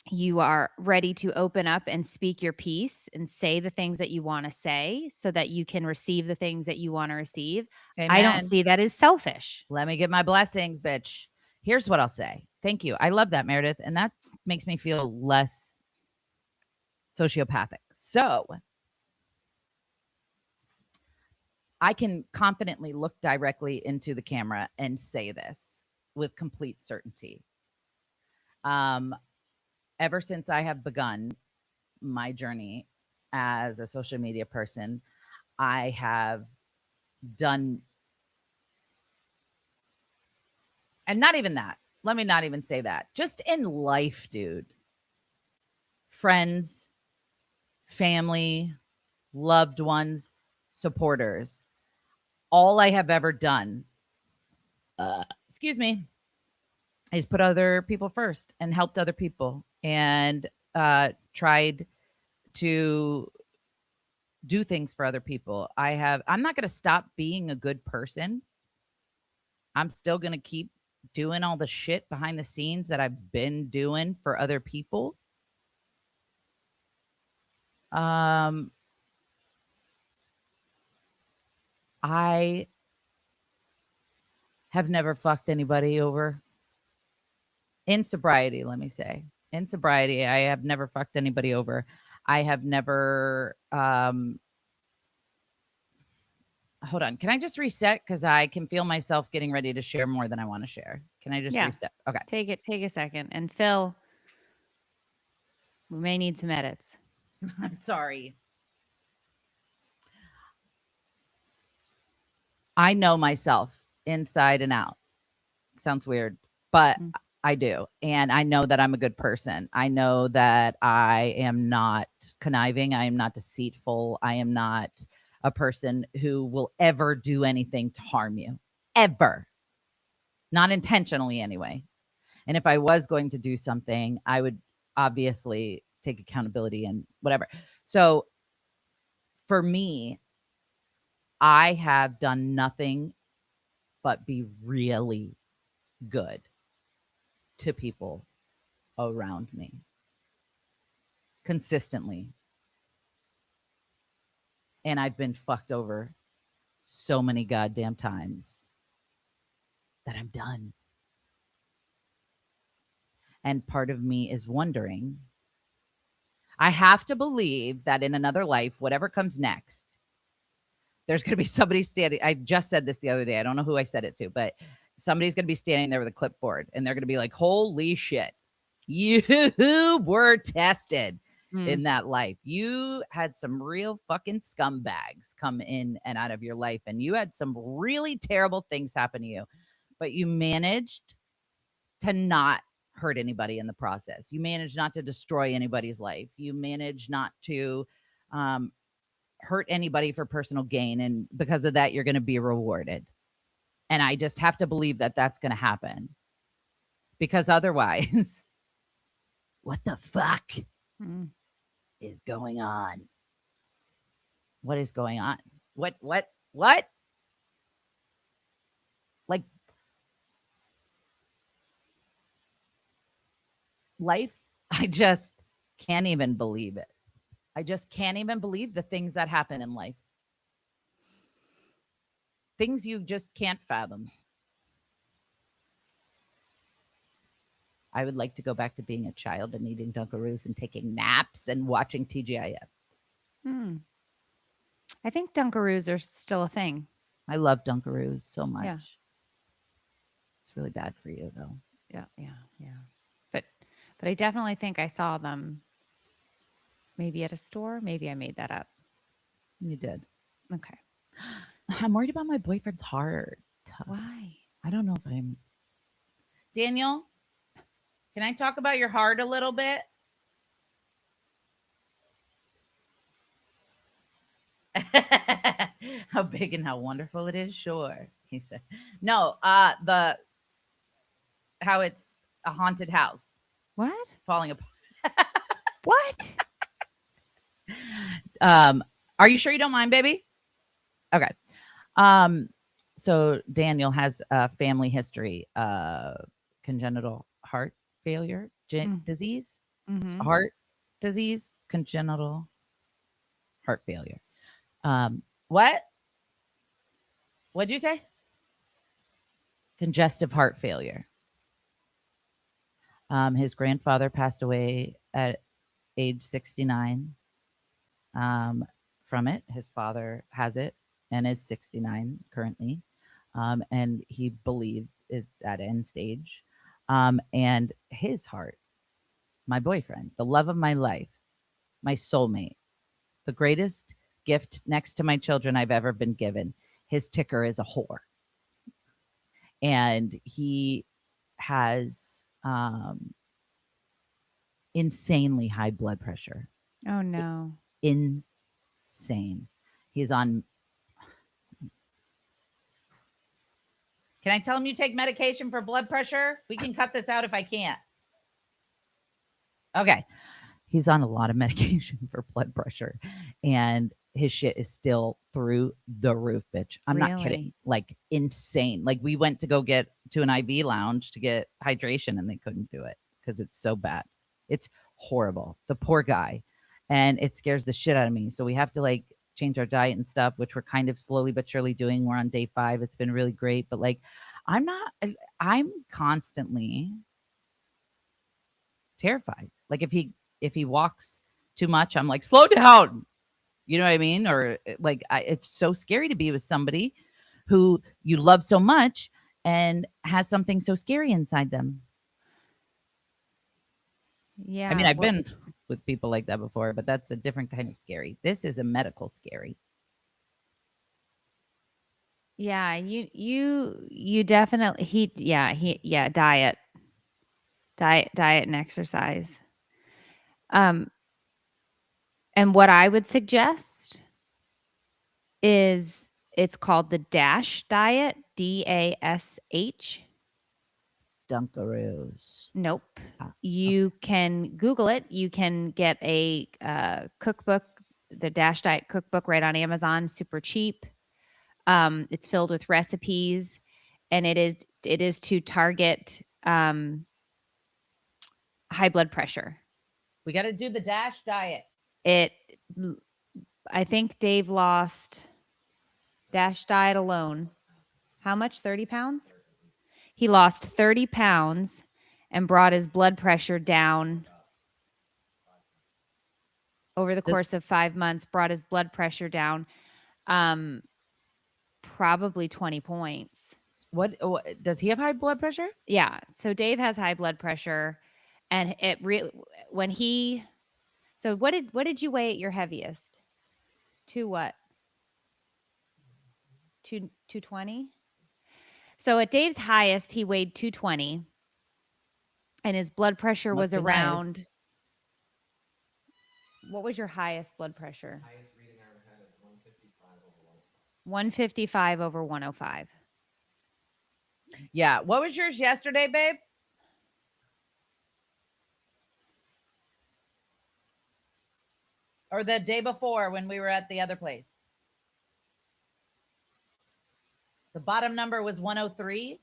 You are ready to open up and speak your piece and say the things that you want to say so that you can receive the things that you want to receive. Amen. I don't see that as selfish. Let me get my blessings, bitch. Here's what I'll say. Thank you. I love that, Meredith. And that makes me feel less sociopathic. So I can confidently look directly into the camera and say this with complete certainty. Ever since I have begun my journey as a social media person, I have done, and not even that. Let me not even say that. Just in life, dude. Friends, family, loved ones, supporters. All I have ever done, excuse me, is put other people first and helped other people and tried to do things for other people. I'm not going to stop being a good person. I'm still going to keep doing all the shit behind the scenes that I've been doing for other people. I have never fucked anybody over in sobriety, let me say. In sobriety, I have never fucked anybody over. I have never hold on. Can I just reset? Because I can feel myself getting ready to share more than I want to share. Can I just Yeah. reset? Okay. Take a second. And Phil, we may need some edits. I'm sorry. I know myself inside and out. Sounds weird, but Mm. I do. And I know that I'm a good person. I know that I am not conniving. I am not deceitful. I am not a person who will ever do anything to harm you. Ever. Not intentionally, anyway. And if I was going to do something, I would obviously take accountability and whatever. So for me, I have done nothing but be really good to people around me consistently. And I've been fucked over so many goddamn times that I'm done. And part of me is wondering, I have to believe that in another life, whatever comes next, there's going to be somebody standing. I just said this the other day. I don't know who I said it to, but somebody's going to be standing there with a clipboard and they're going to be like, holy shit, you were tested in that life. You had some real fucking scumbags come in and out of your life, and you had some really terrible things happen to you, but you managed to not hurt anybody in the process. You managed not to destroy anybody's life. You managed not to hurt anybody for personal gain. And because of that, you're going to be rewarded. And I just have to believe that that's going to happen, because otherwise, what the fuck is going on? What is going on? What? Like, life, I just can't even believe it. I just can't even believe the things that happen in life. Things you just can't fathom. I would like to go back to being a child and eating Dunkaroos and taking naps and watching TGIF. I think Dunkaroos are still a thing. I love Dunkaroos so much. Yeah. It's really bad for you, though. Yeah. But I definitely think I saw them maybe at a store. Maybe I made that up. You did. Okay. I'm worried about my boyfriend's heart. Why? I don't know if I'm. Daniel, can I talk about your heart a little bit? How big and how wonderful it is? Sure. He said. No, how it's a haunted house What? falling apart. What? Are you sure you don't mind, baby? Okay. So Daniel has a family history, congenital heart failure, disease, heart disease, congenital heart failure. What? What'd you say? Congestive heart failure. His grandfather passed away at age 69 from it. His father has it and is 69 currently. And he believes is at end stage. And his heart, my boyfriend, the love of my life, my soulmate, the greatest gift next to my children I've ever been given. His ticker is a whore. And he has insanely high blood pressure. Oh no. Insane. He's on. Can I tell him you take medication for blood pressure? We can cut this out if I can't. Okay. He's on a lot of medication for blood pressure, and his shit is still through the roof, bitch. I'm not kidding. Like, insane. Like, we went to go get to an IV lounge to get hydration, and they couldn't do it because it's so bad. It's horrible. The poor guy. And it scares the shit out of me. So we have to, like, change our diet and stuff, which we're kind of slowly but surely doing. We're on day 5. It's been really great. But like, I'm constantly terrified. Like if he walks too much, I'm like, slow down. You know what I mean? Or like, it's so scary to be with somebody who you love so much and has something so scary inside them. Yeah. I mean, I've been with people like that before, but that's a different kind of scary. This is a medical scary. Yeah, you definitely diet and exercise. And what I would suggest is it's called the DASH diet, DASH. Dunkaroos. Nope. Ah, You can Google it. You can get a cookbook, the DASH diet cookbook, right on Amazon, super cheap. It's filled with recipes, and it is to target high blood pressure. We got to do the DASH diet. I think Dave lost DASH diet alone. How much? 30 pounds? He lost 30 pounds and brought his blood pressure down over the course of 5 months, brought his blood pressure down probably 20 points. What does he have high blood pressure? Yeah. So Dave has high blood pressure, and it really when he. So what did you weigh at your heaviest? To what? 220. So at Dave's highest, he weighed 220, and his blood pressure was around. Nice. What was your highest blood pressure? Highest reading I ever had is 155 over 155 over 105. Yeah. What was yours yesterday, babe? Or the day before when we were at the other place? The bottom number was 103.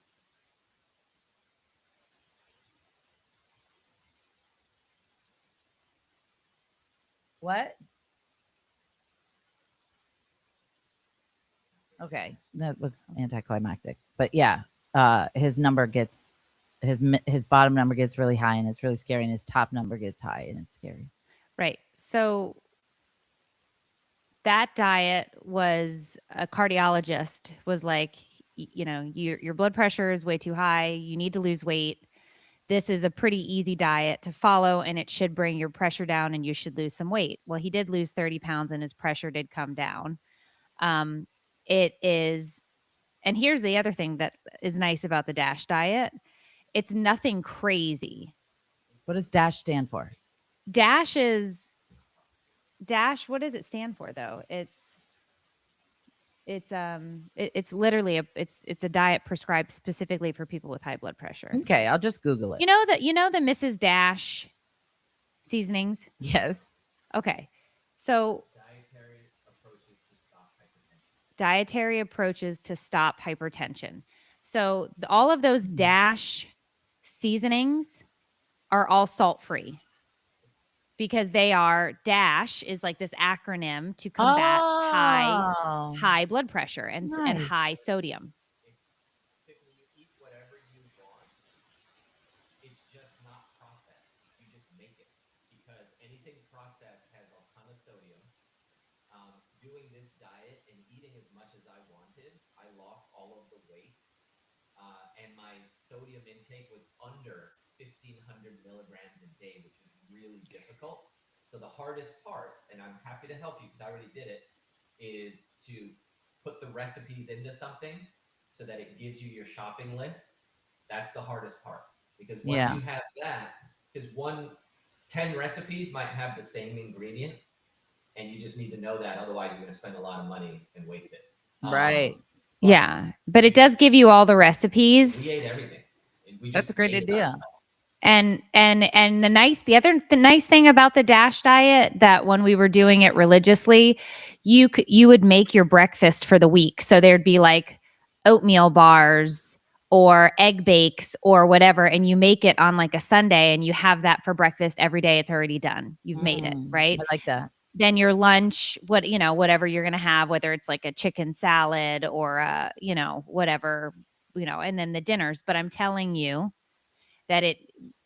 What? Okay, that was anticlimactic. But yeah, his number gets his bottom number gets really high, and it's really scary, and his top number gets high, and it's scary. Right. So that diet was a cardiologist was like, your blood pressure is way too high. You need to lose weight. This is a pretty easy diet to follow, and it should bring your pressure down, and you should lose some weight. Well, he did lose 30 pounds, and his pressure did come down. It is, and here's the other thing that is nice about the DASH diet. It's nothing crazy. What does DASH stand for? DASH, what does it stand for though? It's literally it's a diet prescribed specifically for people with high blood pressure. Okay, I'll just Google it. You know the Mrs. Dash seasonings? Yes. Okay. So dietary approaches to stop hypertension. So all of those DASH seasonings are all salt-free. Because they are DASH is like this acronym to combat high blood pressure and high sodium. You eat whatever you want. It's just not processed. You just make it because anything processed has a ton of sodium. Doing this diet and eating as much as I wanted, I lost all of the weight, and my sodium intake was under 1,500 milligrams a day, which is really difficult. So the hardest part, and I'm happy to help you because I already did it, is to put the recipes into something so that it gives you your shopping list. That's the hardest part because once you have that, because 10 recipes might have the same ingredient, and you just need to know that. Otherwise, you're going to spend a lot of money and waste it. Right. Yeah, but it does give you all the recipes. We ate everything. That's a great idea. And the nice thing about the DASH diet that when we were doing it religiously, you would make your breakfast for the week. So there'd be like oatmeal bars or egg bakes or whatever, and you make it on like a Sunday, and you have that for breakfast every day. It's already done. You've made it, right? I like that. then your lunch, whatever you're going to have, whether it's like a chicken salad or whatever, and then the dinners. But I'm telling you that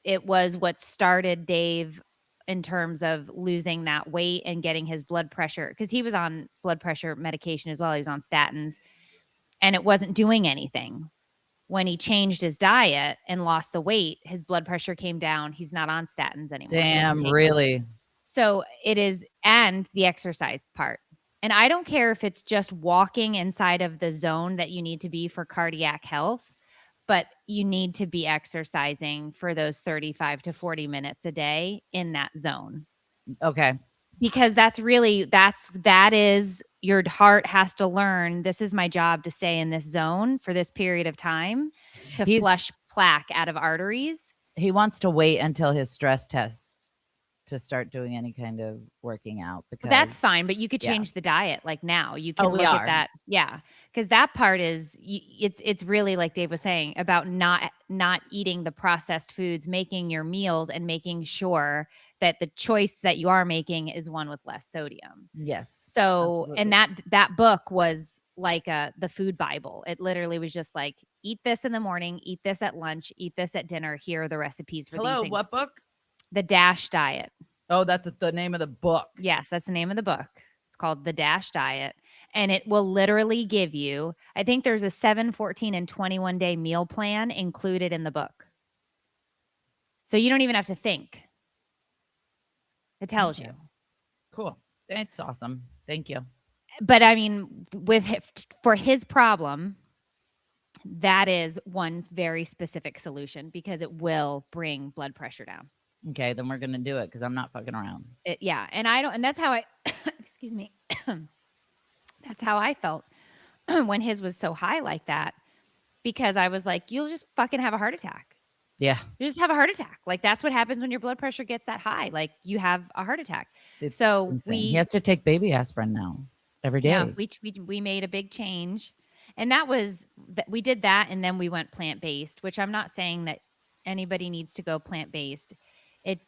it was what started Dave in terms of losing that weight and getting his blood pressure, because he was on blood pressure medication as well. He was on statins, and it wasn't doing anything. When he changed his diet and lost the weight, his blood pressure came down. He's not on statins anymore. He doesn't Damn, take them. really? So it is, and the exercise part. And I don't care if it's just walking inside of the zone that you need to be for cardiac health, but you need to be exercising for those 35 to 40 minutes a day in that zone. Okay. Because that is, your heart has to learn, this is my job to stay in this zone for this period of time to flush plaque out of arteries. He wants to wait until his stress test to start doing any kind of working out, because That's fine, but you could change the diet like now. You can look at that. Yeah. Because that part is, it's really, like Dave was saying, about not eating the processed foods, making your meals and making sure that the choice that you are making is one with less sodium. Yes. So, absolutely. and that book was like the food Bible. It literally was just like, eat this in the morning, eat this at lunch, eat this at dinner. Here are the recipes for these things. What book? The DASH diet. Oh, that's the name of the book. Yes, that's the name of the book. It's called The DASH diet. And it will literally give you, I think there's a 7, 14, and 21 day meal plan included in the book. So you don't even have to think. It tells you. Cool. It's awesome. Thank you. But I mean, for his problem, that is one very specific solution, because it will bring blood pressure down. Okay, then we're going to do it, because I'm not fucking around. Yeah. And that's how I, excuse me. That's how I felt when his was so high like that, because I was like, you'll just fucking have a heart attack. Yeah. You just have a heart attack. Like, that's what happens when your blood pressure gets that high. Like, you have a heart attack. It's so insane. He has to take baby aspirin now every day. Yeah, we made a big change. And that was, we did that, and then we went plant-based, which I'm not saying that anybody needs to go plant-based. It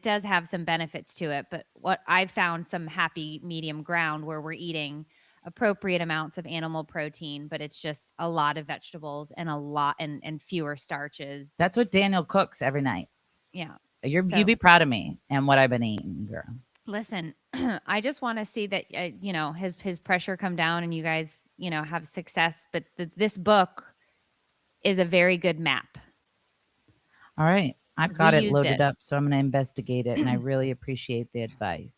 does have some benefits to it, but what I've found some happy medium ground where we're eating appropriate amounts of animal protein, but it's just a lot of vegetables and a lot and fewer starches. That's what Daniel cooks every night. Yeah. You'd be proud of me and what I've been eating, girl. Listen, I just want to see that, his pressure come down and you guys, have success. But this book is a very good map. All right. I've got it loaded up, so I'm going to investigate it. And I really appreciate the advice.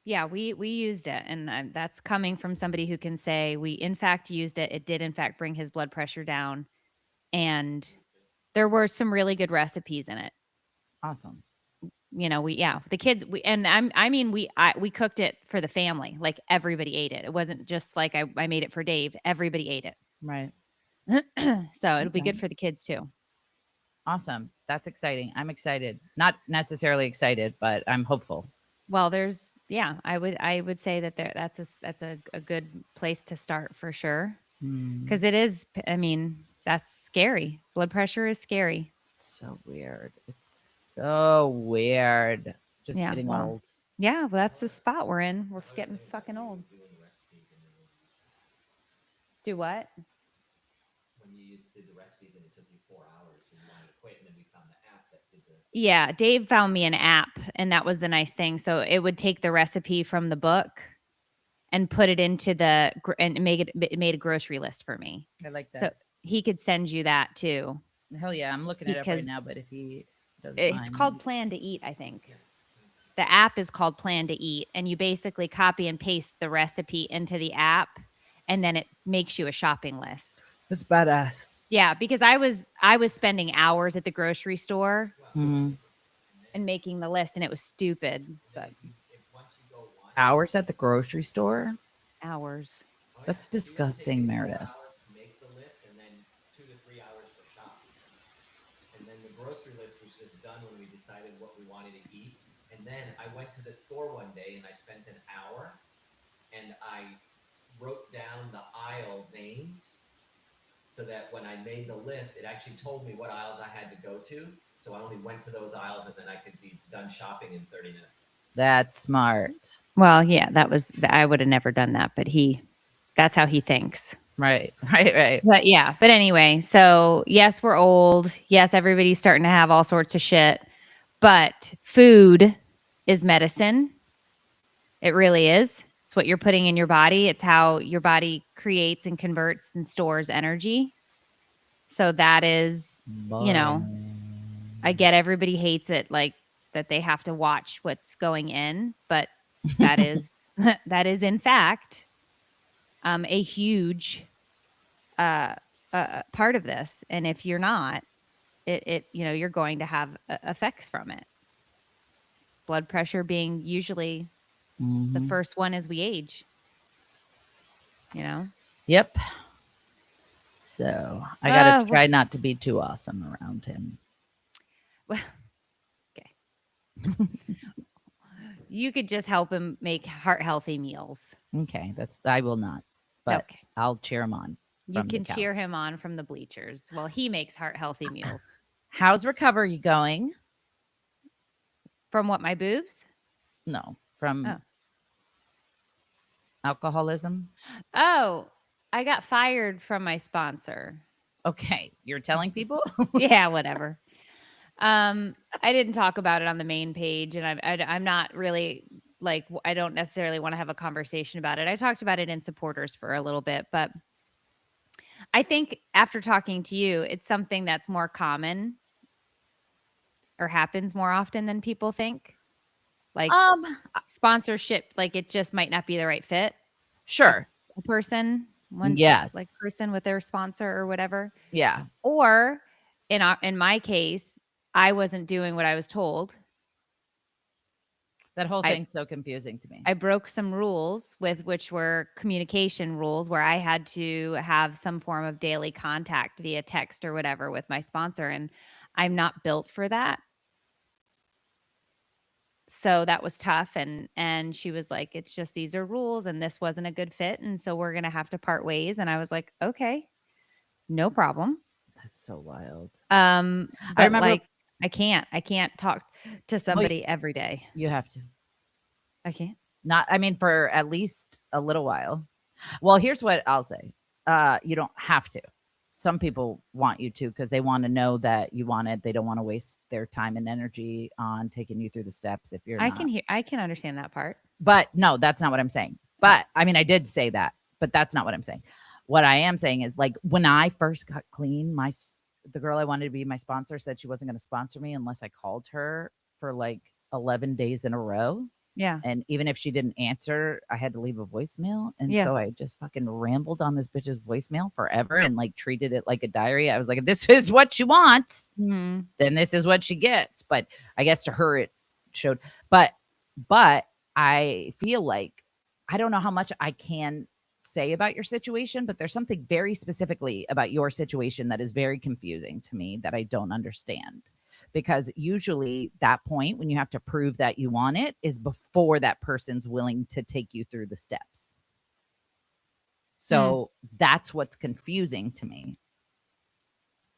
Yeah, we used it. And that's coming from somebody who can say we, in fact, used it. It did, in fact, bring his blood pressure down. And there were some really good recipes in it. Awesome. The kids, we cooked it for the family. Like, everybody ate it. It wasn't just like I made it for Dave. Everybody ate it. Right. So it'll be good for the kids too. Awesome. That's exciting. I'm excited. Not necessarily excited, but I'm hopeful. Well, I would say that that's a good place to start for sure. Because it is, that's scary. Blood pressure is scary. It's so weird. It's so weird. Just getting old. Yeah, well, that's the spot we're in. We're getting fucking old. Do what? When you did the recipes and it took you 4 hours and you wanted to quit, and then we found the app that did the... Yeah, Dave found me an app, and that was the nice thing. So it would take the recipe from the book and put it into and it made a grocery list for me. I like that. So he could send you that too. Hell yeah, I'm looking at it right now, but if he doesn't It's called Plan to Eat, I think. The app is called Plan to Eat, and you basically copy and paste the recipe into the app, and then it makes you a shopping list. That's badass. Yeah, because I was spending hours at the grocery store and making the list, and it was stupid. But hours at the grocery store? Hours. That's disgusting, Meredith. Make the list, and then 2 to 3 hours for shopping. And then the grocery list was just done when we decided what we wanted to eat. And then I went to the store one day and I spent an hour and I wrote down the aisle names so that when I made the list, it actually told me what aisles I had to go to. So I only went to those aisles, and then I could be done shopping in 30 minutes. That's smart. Well, yeah, I would have never done that, but that's how he thinks. Right. Right. But yeah, but anyway, so yes, we're old. Yes, everybody's starting to have all sorts of shit, but food is medicine. It really is. It's what you're putting in your body. It's how your body creates and converts and stores energy. So that is, I get everybody hates it, like that they have to watch what's going in, but that is that is in fact a huge part of this. And if you're not, you're going to have effects from it. Blood pressure being usually the first one as we age. Yep. So I got to try not to be too awesome around him. Well, okay. You could just help him make heart healthy meals. Okay, I will not, but okay. I'll cheer him on. You can cheer him on from the bleachers while he makes heart healthy meals. How's recovery going? From what, my boobs? No, from alcoholism. Oh, I got fired from my sponsor. Okay, you're telling people? Yeah, whatever. I didn't talk about it on the main page, and I'm not really like, I don't necessarily want to have a conversation about it. I talked about it in supporters for a little bit, but I think after talking to you, it's something that's more common or happens more often than people think. Like sponsorship, like it just might not be the right fit. Sure. A person, one like person with their sponsor or whatever. Yeah. Or in my case, I wasn't doing what I was told. That whole thing's so confusing to me. I broke some rules which were communication rules where I had to have some form of daily contact via text or whatever with my sponsor. And I'm not built for that. So that was tough. And she was like, it's just, these are rules and this wasn't a good fit. And so we're going to have to part ways. And I was like, okay, no problem. That's so wild. I remember, like, I can't talk to somebody every day. You have to. I can't. For at least a little while. Well, here's what I'll say. You don't have to. Some people want you to because they want to know that you want it. They don't want to waste their time and energy on taking you through the steps if you're I can understand that part. But no, that's not what I'm saying. But I did say that, but that's not what I'm saying. What I am saying is, like, when I first got clean, the girl I wanted to be my sponsor said she wasn't going to sponsor me unless I called her for like 11 days in a row. Yeah. And even if she didn't answer, I had to leave a voicemail. And so I just fucking rambled on this bitch's voicemail forever and like treated it like a diary. I was like, if this is what she wants, then this is what she gets. But I guess to her it showed. But I feel like I don't know how much I can say about your situation, but there's something very specifically about your situation that is very confusing to me that I don't understand. Because usually that point when you have to prove that you want it is before that person's willing to take you through the steps. So that's what's confusing to me,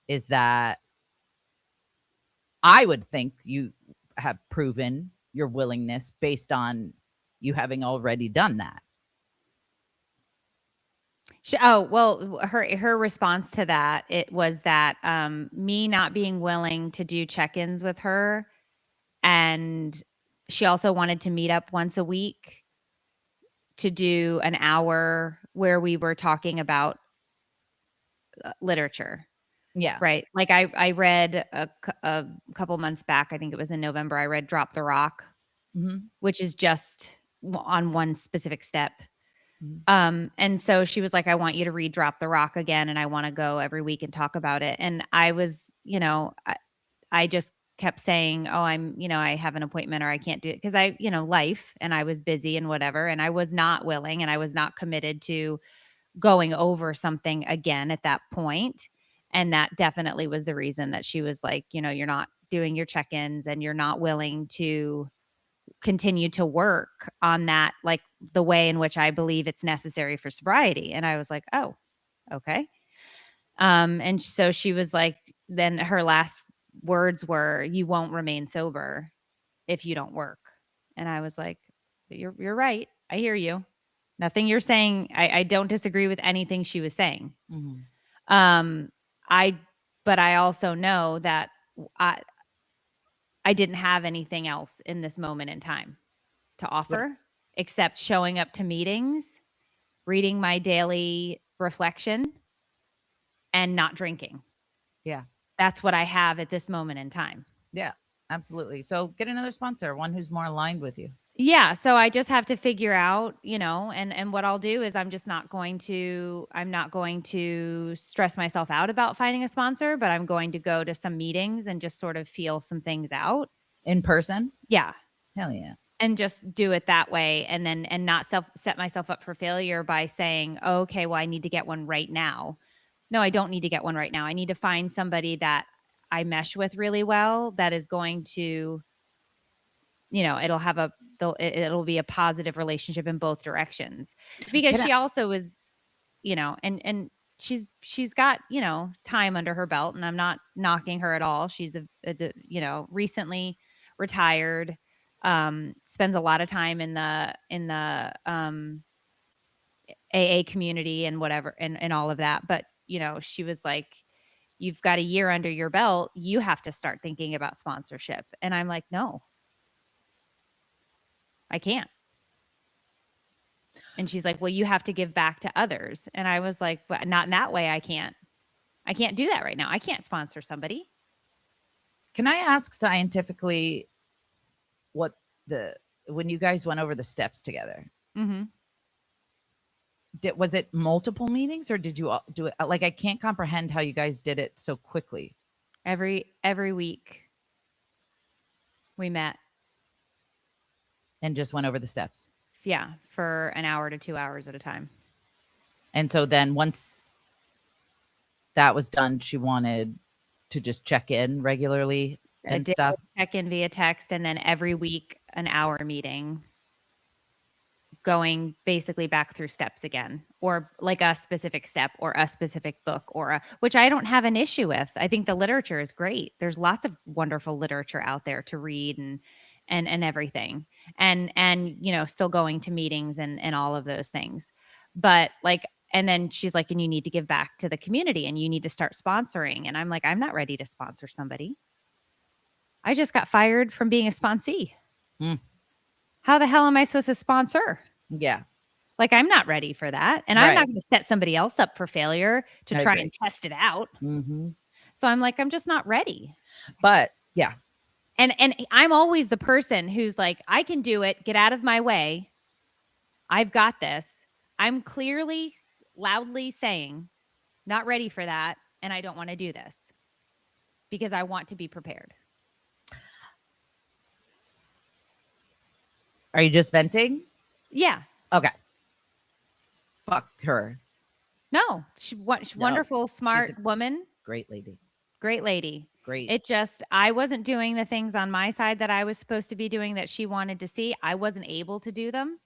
is that I would think you have proven your willingness based on you having already done that. Her response to that, it was that me not being willing to do check-ins with her, and she also wanted to meet up once a week to do an hour where we were talking about literature. Yeah. Right. Like I read a couple months back, I think it was in November, I read Drop the Rock, which is just on one specific step. And so she was like, I want you to read Drop the Rock again. And I want to go every week and talk about it. And I was, I just kept saying, oh, I have an appointment or I can't do it. Cause life, and I was busy and whatever. And I was not willing and I was not committed to going over something again at that point. And that definitely was the reason that she was like, you're not doing your check-ins and you're not willing to continue to work on that, like the way in which I believe it's necessary for sobriety. And I was like, oh, okay. And so she was like, then her last words were, you won't remain sober if you don't work. And I was like, you're right. I hear you. Nothing you're saying. I don't disagree with anything she was saying. Mhm. Um, I, but I also know that I, I didn't have anything else in this moment in time to offer except showing up to meetings, reading my daily reflection, and not drinking. Yeah. That's what I have at this moment in time. Yeah, absolutely. So get another sponsor, one who's more aligned with you. Yeah, so I just have to figure out, and what I'll do is I'm not going to stress myself out about finding a sponsor, but I'm going to go to some meetings and just sort of feel some things out. In person? Yeah. Hell yeah. And just do it that way, and not set myself up for failure by saying, oh, okay, well, I need to get one right now. No, I don't need to get one right now. I need to find somebody that I mesh with really well, that is going to, it'll be a positive relationship in both directions, because Can I- she also is, and she's got, time under her belt, and I'm not knocking her at all. She's recently retired, spends a lot of time in the AA community and whatever, and all of that. But, she was like, you've got a year under your belt. You have to start thinking about sponsorship. And I'm like, no, I can't. And she's like, well, you have to give back to others. And I was like, but not in that way. I can't do that right now. I can't sponsor somebody. Can I ask scientifically when you guys went over the steps together, Mm-hmm. was it multiple meetings, or did you all do it? Like, I can't comprehend how you guys did it so quickly. Every week we met. And just went over the steps. Yeah, for an hour to 2 hours at a time. And so then once that was done, she wanted to just check in regularly and stuff. Check in via text, and then every week an hour meeting, going basically back through steps again, or like a specific step or a specific book, which I don't have an issue with. I think the literature is great. There's lots of wonderful literature out there to read, and everything, and still going to meetings and all of those things. But like, and then she's like, and you need to give back to the community, and you need to start sponsoring. And I'm like, I'm not ready to sponsor somebody. I just got fired from being a sponsee. How the hell am I supposed to sponsor? Yeah. Like, I'm not ready for that. And I'm not going to set somebody else up for failure to try and test it out. Mm-hmm. So I'm like, I'm just not ready. But yeah. And I'm always the person who's like, I can do it. Get out of my way. I've got this. I'm clearly, loudly saying, not ready for that. And I don't want to do this because I want to be prepared. Are you just venting? Yeah. Okay. Fuck her. No, she's wonderful, smart woman. Great lady. Great lady. Great. It just, I wasn't doing the things on my side that I was supposed to be doing that she wanted to see. I wasn't able to do them.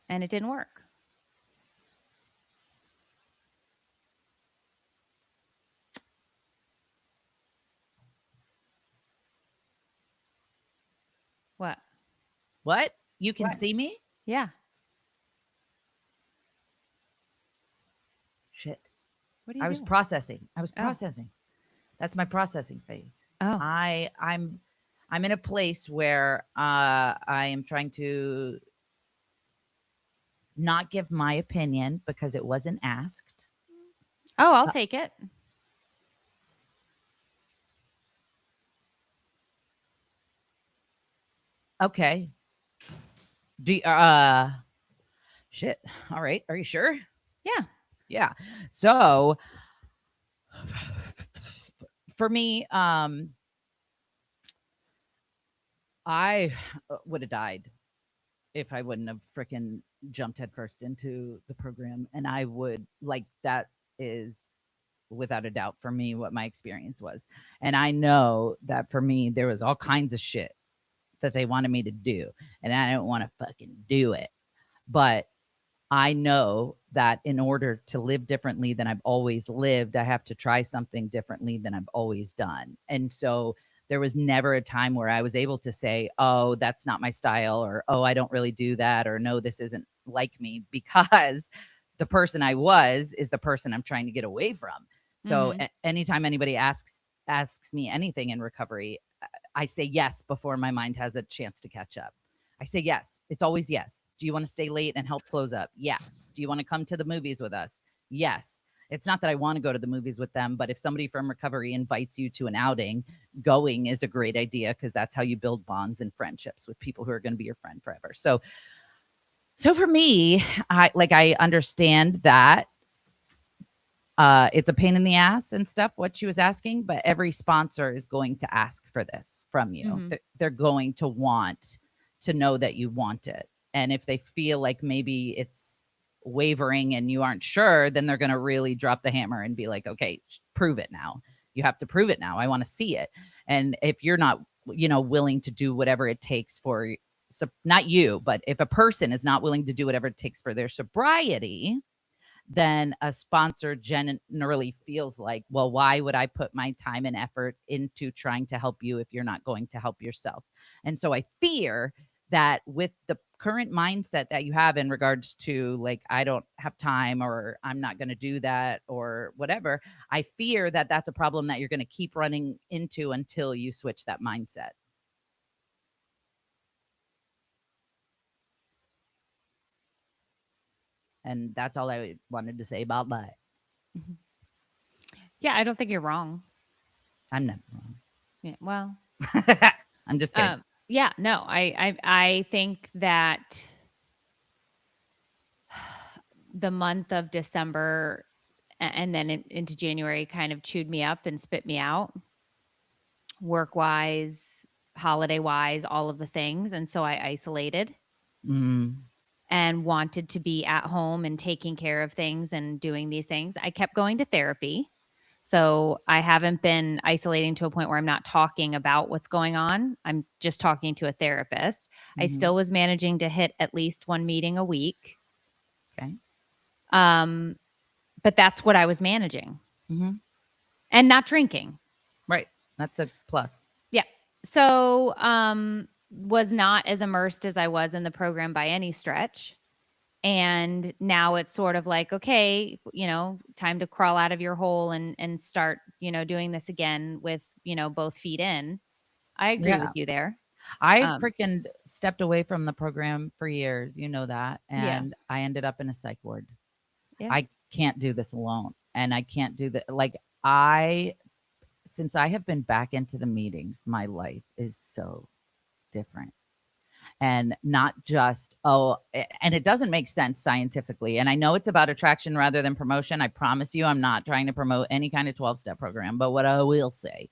And it didn't work. What? You can see me? Yeah. Shit. What are you I doing? was processing. That's my processing phase. Oh. I'm in a place where I am trying to not give my opinion because it wasn't asked. Oh, I'll take it. Okay. Shit. All right. Are you sure? Yeah. Yeah. So for me, I would have died if I wouldn't have freaking jumped headfirst into the program. And I would, like, that is without a doubt for me what my experience was. And I know that for me, there was all kinds of shit that they wanted me to do, and I didn't want to fucking do it. But I know that in order to live differently than I've always lived, I have to try something differently than I've always done. And so there was never a time where I was able to say, oh, that's not my style, or oh, I don't really do that, or no, this isn't like me, because the person I was is the person I'm trying to get away from. So anytime anybody asks me anything in recovery, I say yes before my mind has a chance to catch up. I say yes. It's always yes. Do you want to stay late and help close up? Yes. Do you want to come to the movies with us? Yes. It's not that I want to go to the movies with them, but if somebody from recovery invites you to an outing, going is a great idea, because that's how you build bonds and friendships with people who are going to be your friend forever. So for me, I understand that it's a pain in the ass and stuff, what she was asking, but every sponsor is going to ask for this from you. They're going to want to know that you want it. And if they feel like maybe it's wavering and you aren't sure, then they're going to really drop the hammer and be like, okay, prove it now. You have to prove it now. I want to see it. And if you're not, willing to do whatever it takes for, so not you, but if a person is not willing to do whatever it takes for their sobriety, then a sponsor generally feels like, well, why would I put my time and effort into trying to help you if you're not going to help yourself? And so I fear that with the current mindset that you have in regards to, like, I don't have time, or I'm not going to do that, or whatever, I fear that that's a problem that you're going to keep running into until you switch that mindset. And that's all I wanted to say about that. Yeah, I don't think you're wrong. I'm not wrong. Yeah, well, I'm just kidding. yeah, no, I think that the month of December and then into January kind of chewed me up and spit me out, work wise, holiday wise, all of the things. And so I isolated and wanted to be at home and taking care of things and doing these things. I kept going to therapy. So I haven't been isolating to a point where I'm not talking about what's going on. I'm just talking to a therapist. I still was managing to hit at least one meeting a week. Okay. But that's what I was managing. And not drinking. Right. That's a plus. Yeah. So was not as immersed as I was in the program by any stretch. And now it's sort of like, okay, time to crawl out of your hole and start, doing this again with, both feet in. I agree with you there. I freaking stepped away from the program for years. You know that. And I ended up in a psych ward. Yeah. I can't do this alone. And I can't do that. Like, since I have been back into the meetings, my life is so different. And not just, and it doesn't make sense scientifically. And I know it's about attraction rather than promotion. I promise you, I'm not trying to promote any kind of 12-step program. But what I will say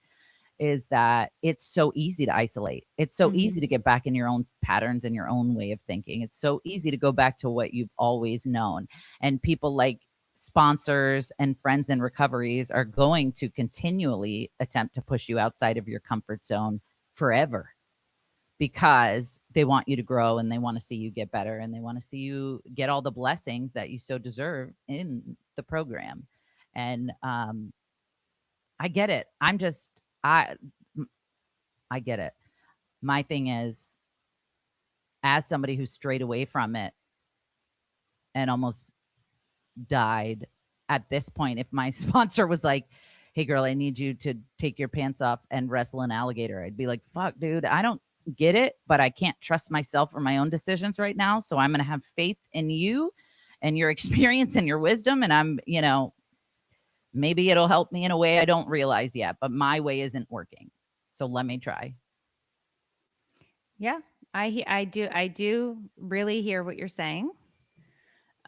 is that it's so easy to isolate. It's so easy to get back in your own patterns and your own way of thinking. It's so easy to go back to what you've always known. And people like sponsors and friends in recoveries are going to continually attempt to push you outside of your comfort zone forever, because they want you to grow and they want to see you get better and they want to see you get all the blessings that you so deserve in the program. And I get it. I get it. My thing is, as somebody who strayed away from it and almost died, at this point, if my sponsor was like, hey girl, I need you to take your pants off and wrestle an alligator, I'd be like, fuck dude, I don't get it, but I can't trust myself or my own decisions right now. So I'm going to have faith in you and your experience and your wisdom. And I'm, maybe it'll help me in a way I don't realize yet, but my way isn't working. So let me try. Yeah, I do really hear what you're saying.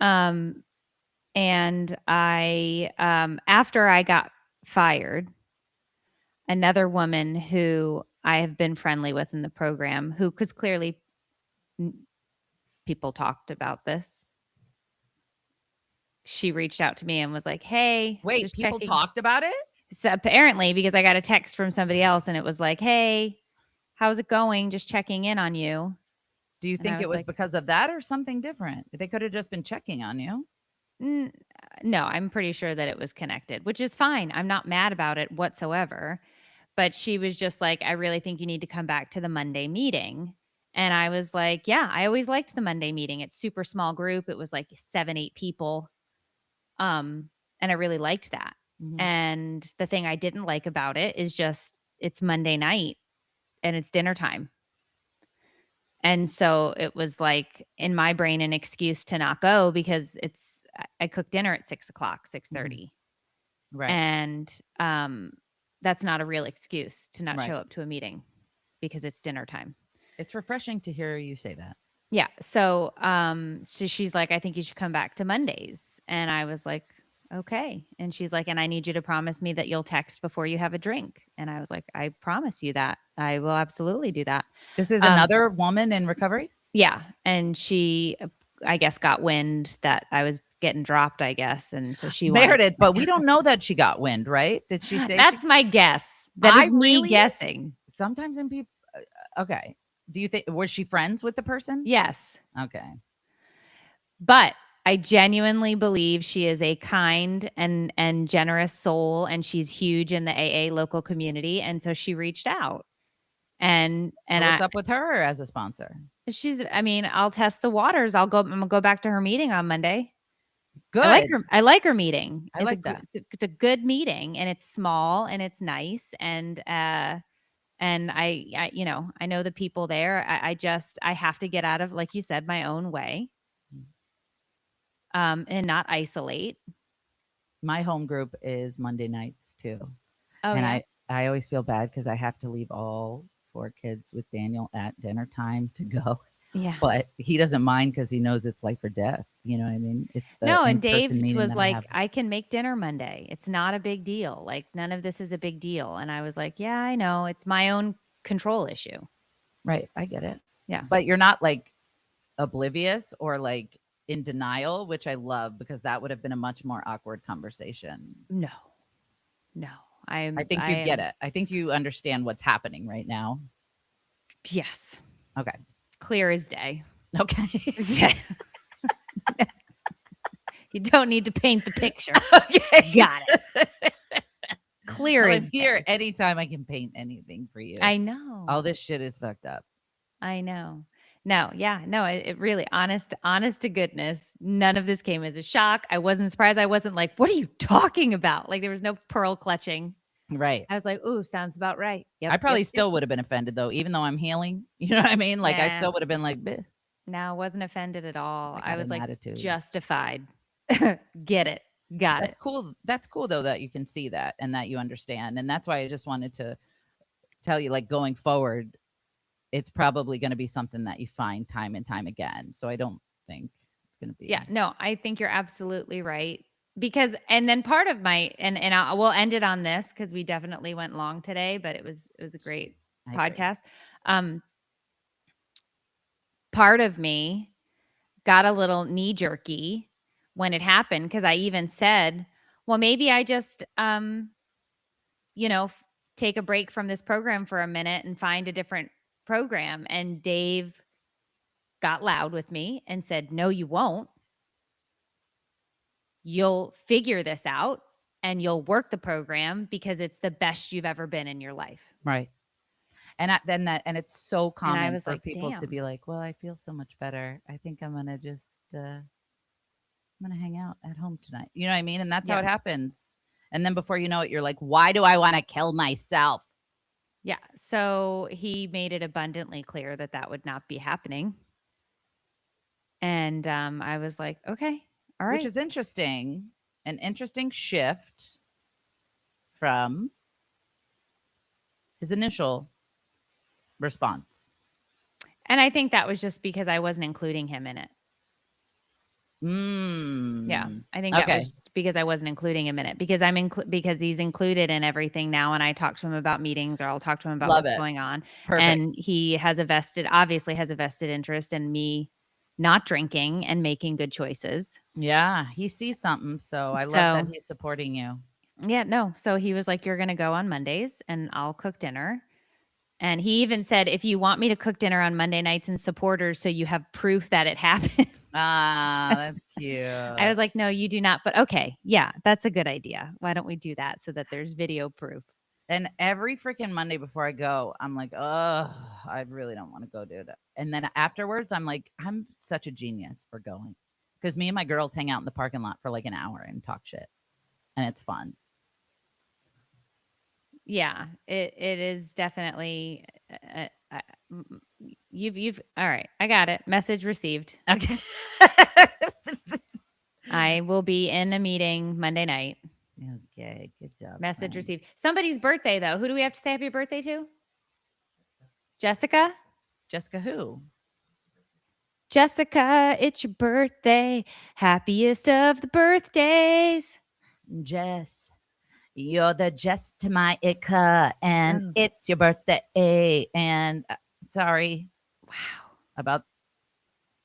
And I, after I got fired, another woman who I have been friendly with in the program, because clearly people talked about this. She reached out to me and was like, hey. Wait, people talked about it? So apparently, because I got a text from somebody else and it was like, hey, how's it going? Just checking in on you. Do you think it was like, because of that or something different? They could have just been checking on you. No, I'm pretty sure that it was connected, which is fine. I'm not mad about it whatsoever. But she was just like, I really think you need to come back to the Monday meeting. And I was like, yeah, I always liked the Monday meeting. It's super small group. It was like 7, 8 people. And I really liked that. Mhm. And the thing I didn't like about it is just it's Monday night and it's dinner time. And so it was like in my brain an excuse to not go because I cook dinner at 6:00, 6:30. Right. And that's not a real excuse to not Right. show up to a meeting because it's dinner time. It's refreshing to hear you say that. Yeah. So she's like, I think you should come back to Mondays. And I was like, okay. And she's like, and I need you to promise me that you'll text before you have a drink. And I was like, I promise you that. I will absolutely do that. This is another woman in recovery? Yeah. And she, I guess, got wind that I was getting dropped, I guess. And so she Meredith, but we don't know that she got wind, right? Did she say that's my guess. That is me really guessing. Sometimes in people, okay. Do you think, was she friends with the person? Yes. Okay. But I genuinely believe she is a kind and generous soul, and she's huge in the AA local community. And so she reached out. And So what's up with her as a sponsor? I mean, I'll test the waters. I'm gonna go back to her meeting on Monday. Good. I like her meeting. I like that. It's a good meeting, and it's small and it's nice. And I you know, I know the people there. I have to get out of, like you said, my own way. And not isolate. My home group is Monday nights too. Oh, and yeah. I always feel bad because I have to leave all 4 kids with Daniel at dinner time to go. Yeah. But he doesn't mind because he knows it's life or death. You know what I mean? It's the No, and Dave in-person meeting was that like, I can make dinner Monday. It's not a big deal. Like, none of this is a big deal. And I was like, yeah, I know. It's my own control issue. Right. I get it. Yeah. But you're not like oblivious or like in denial, which I love because that would have been a much more awkward conversation. No. I think you get it. I think you understand what's happening right now. Yes. Okay. Clear as day. Okay. You don't need to paint the picture. Okay. Got it. Clear Well, as here day. anytime I can paint anything for you. I know. All this shit is fucked up. I know. No, yeah, no, it really, honest to goodness, none of this came as a shock. I wasn't surprised. I wasn't like, what are you talking about? Like, there was no pearl clutching. Right. I was like, ooh, sounds about right. Yep, I probably still would have been offended though, even though I'm healing. You know what I mean? Like I Nah. still would have been like, "Bleh." No, I wasn't offended at all. got I was an like, attitude. justified. Get it. Got That's it. cool. That's cool though that you can see that and that you understand. And that's why I just wanted to tell you, like going forward, it's probably going to be something that you find time and time again. So I don't think it's going to be. Yeah, no, I think you're absolutely right. Because, and then part of my, we'll end it on this because we definitely went long today, but it was a great podcast. Part of me got a little knee jerky when it happened because I even said, well, maybe I just, take a break from this program for a minute and find a different program. And Dave got loud with me and said, no, you won't. You'll figure this out and you'll work the program because it's the best you've ever been in your life. Right. And and it's so common for like, people to damn. be like, well, I feel so much better. I think I'm going to just, I'm going to hang out at home tonight. You know what I mean? And that's how it happens. And then before you know it, you're like, why do I want to kill myself? Yeah. So he made it abundantly clear that that would not be happening. And I was like, okay, all right. Which is interesting. An interesting shift from his initial response. And I think that was just because I wasn't including him in it. Yeah. I think that was because I wasn't including him in it because because he's included in everything now. And I talk to him about meetings or I'll talk to him about what's going on. Perfect. And he obviously has a vested interest in me not drinking and making good choices. Yeah. He sees something. So I love that he's supporting you. Yeah, no. So he was like, you're going to go on Mondays and I'll cook dinner. And he even said, if you want me to cook dinner on Monday nights and supporters so you have proof that it happened. Ah, that's cute. I was like, no, you do not. But okay, yeah, that's a good idea. Why don't we do that so that there's video proof? And every freaking Monday before I go, I'm like, oh, I really don't want to go do that. And then afterwards, I'm like, I'm such a genius for going. Because me and my girls hang out in the parking lot for like an hour and talk shit. And it's fun. Yeah, it is definitely. You've all right. I got it. Message received. Okay. I will be in a meeting Monday night. Okay. Good job. Message friend. received. Somebody's birthday though. Who do we have to say happy birthday to? Jessica. Jessica who? Jessica, it's your birthday. Happiest of the birthdays. Jess. You're the Jess to my Ika, and Oh. it's your birthday. And sorry Wow. about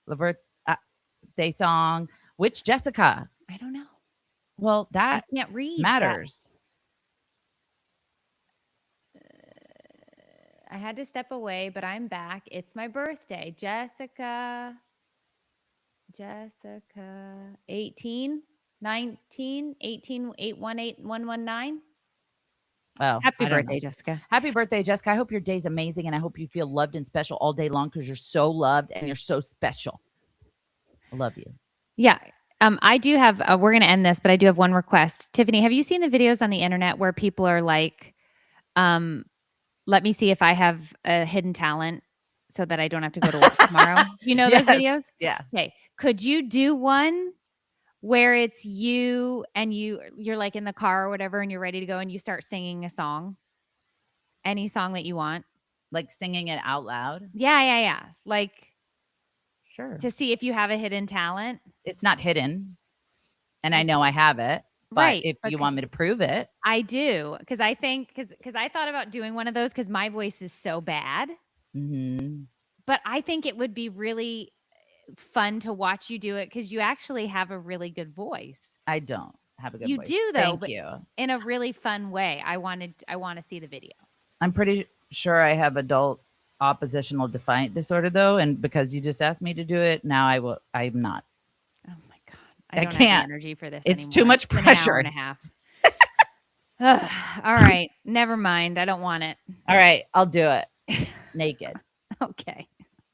the birthday song. Which Jessica? I don't know. Well, I that can't read. matters. I had to step away, but I'm back. It's my birthday. Jessica, 18, 19, 18, 818 119. Oh, Happy I don't birthday, know. Jessica. Happy birthday, Jessica. I hope your day's amazing, and I hope you feel loved and special all day long because you're so loved and you're so special. I love you. Yeah. I do have, we're going to end this, but I do have one request. Tiffany, have you seen the videos on the internet where people are like, let me see if I have a hidden talent so that I don't have to go to work tomorrow? You know those videos? Yeah. Okay. Could you do one where it's you and you're like in the car or whatever and you're ready to go and you start singing a song? Any song that you want? Like singing it out loud? Yeah. Like Sure. to see if you have a hidden talent. It's not hidden, and I know I have it. But Right. if you want me to prove it, I do. Because I think, because I thought about doing one of those because my voice is so bad. mhm. But I think it would be really fun to watch you do it because you actually have a really good voice. I don't have a good You voice. do though, Thank but you. in a really fun way. I want to see the video. I'm pretty sure I have adult oppositional defiant disorder though, and because you just asked me to do it, now I will. I'm not. Oh my god, I don't have can't. the energy for this. It's anymore. too much It's been pressure. An hour and a half. Ugh, all right, never mind. I don't want it. All right, I'll do it naked. Okay.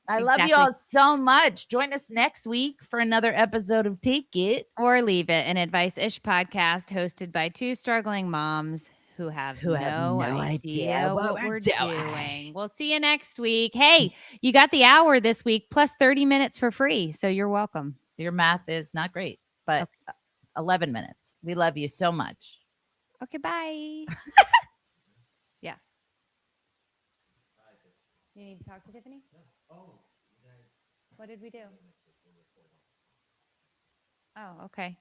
I love you all so much. Join us next week for another episode of Take It or Leave It, an advice-ish podcast hosted by two struggling moms who have no idea what we're doing. We'll see you next week. Hey, you got the hour this week plus 30 minutes for free, so you're welcome. Your math is not great, but 11 minutes. We love you so much. Okay, bye. Yeah. You need to talk to Tiffany? No. Oh, you guys. What did we do? Oh, okay.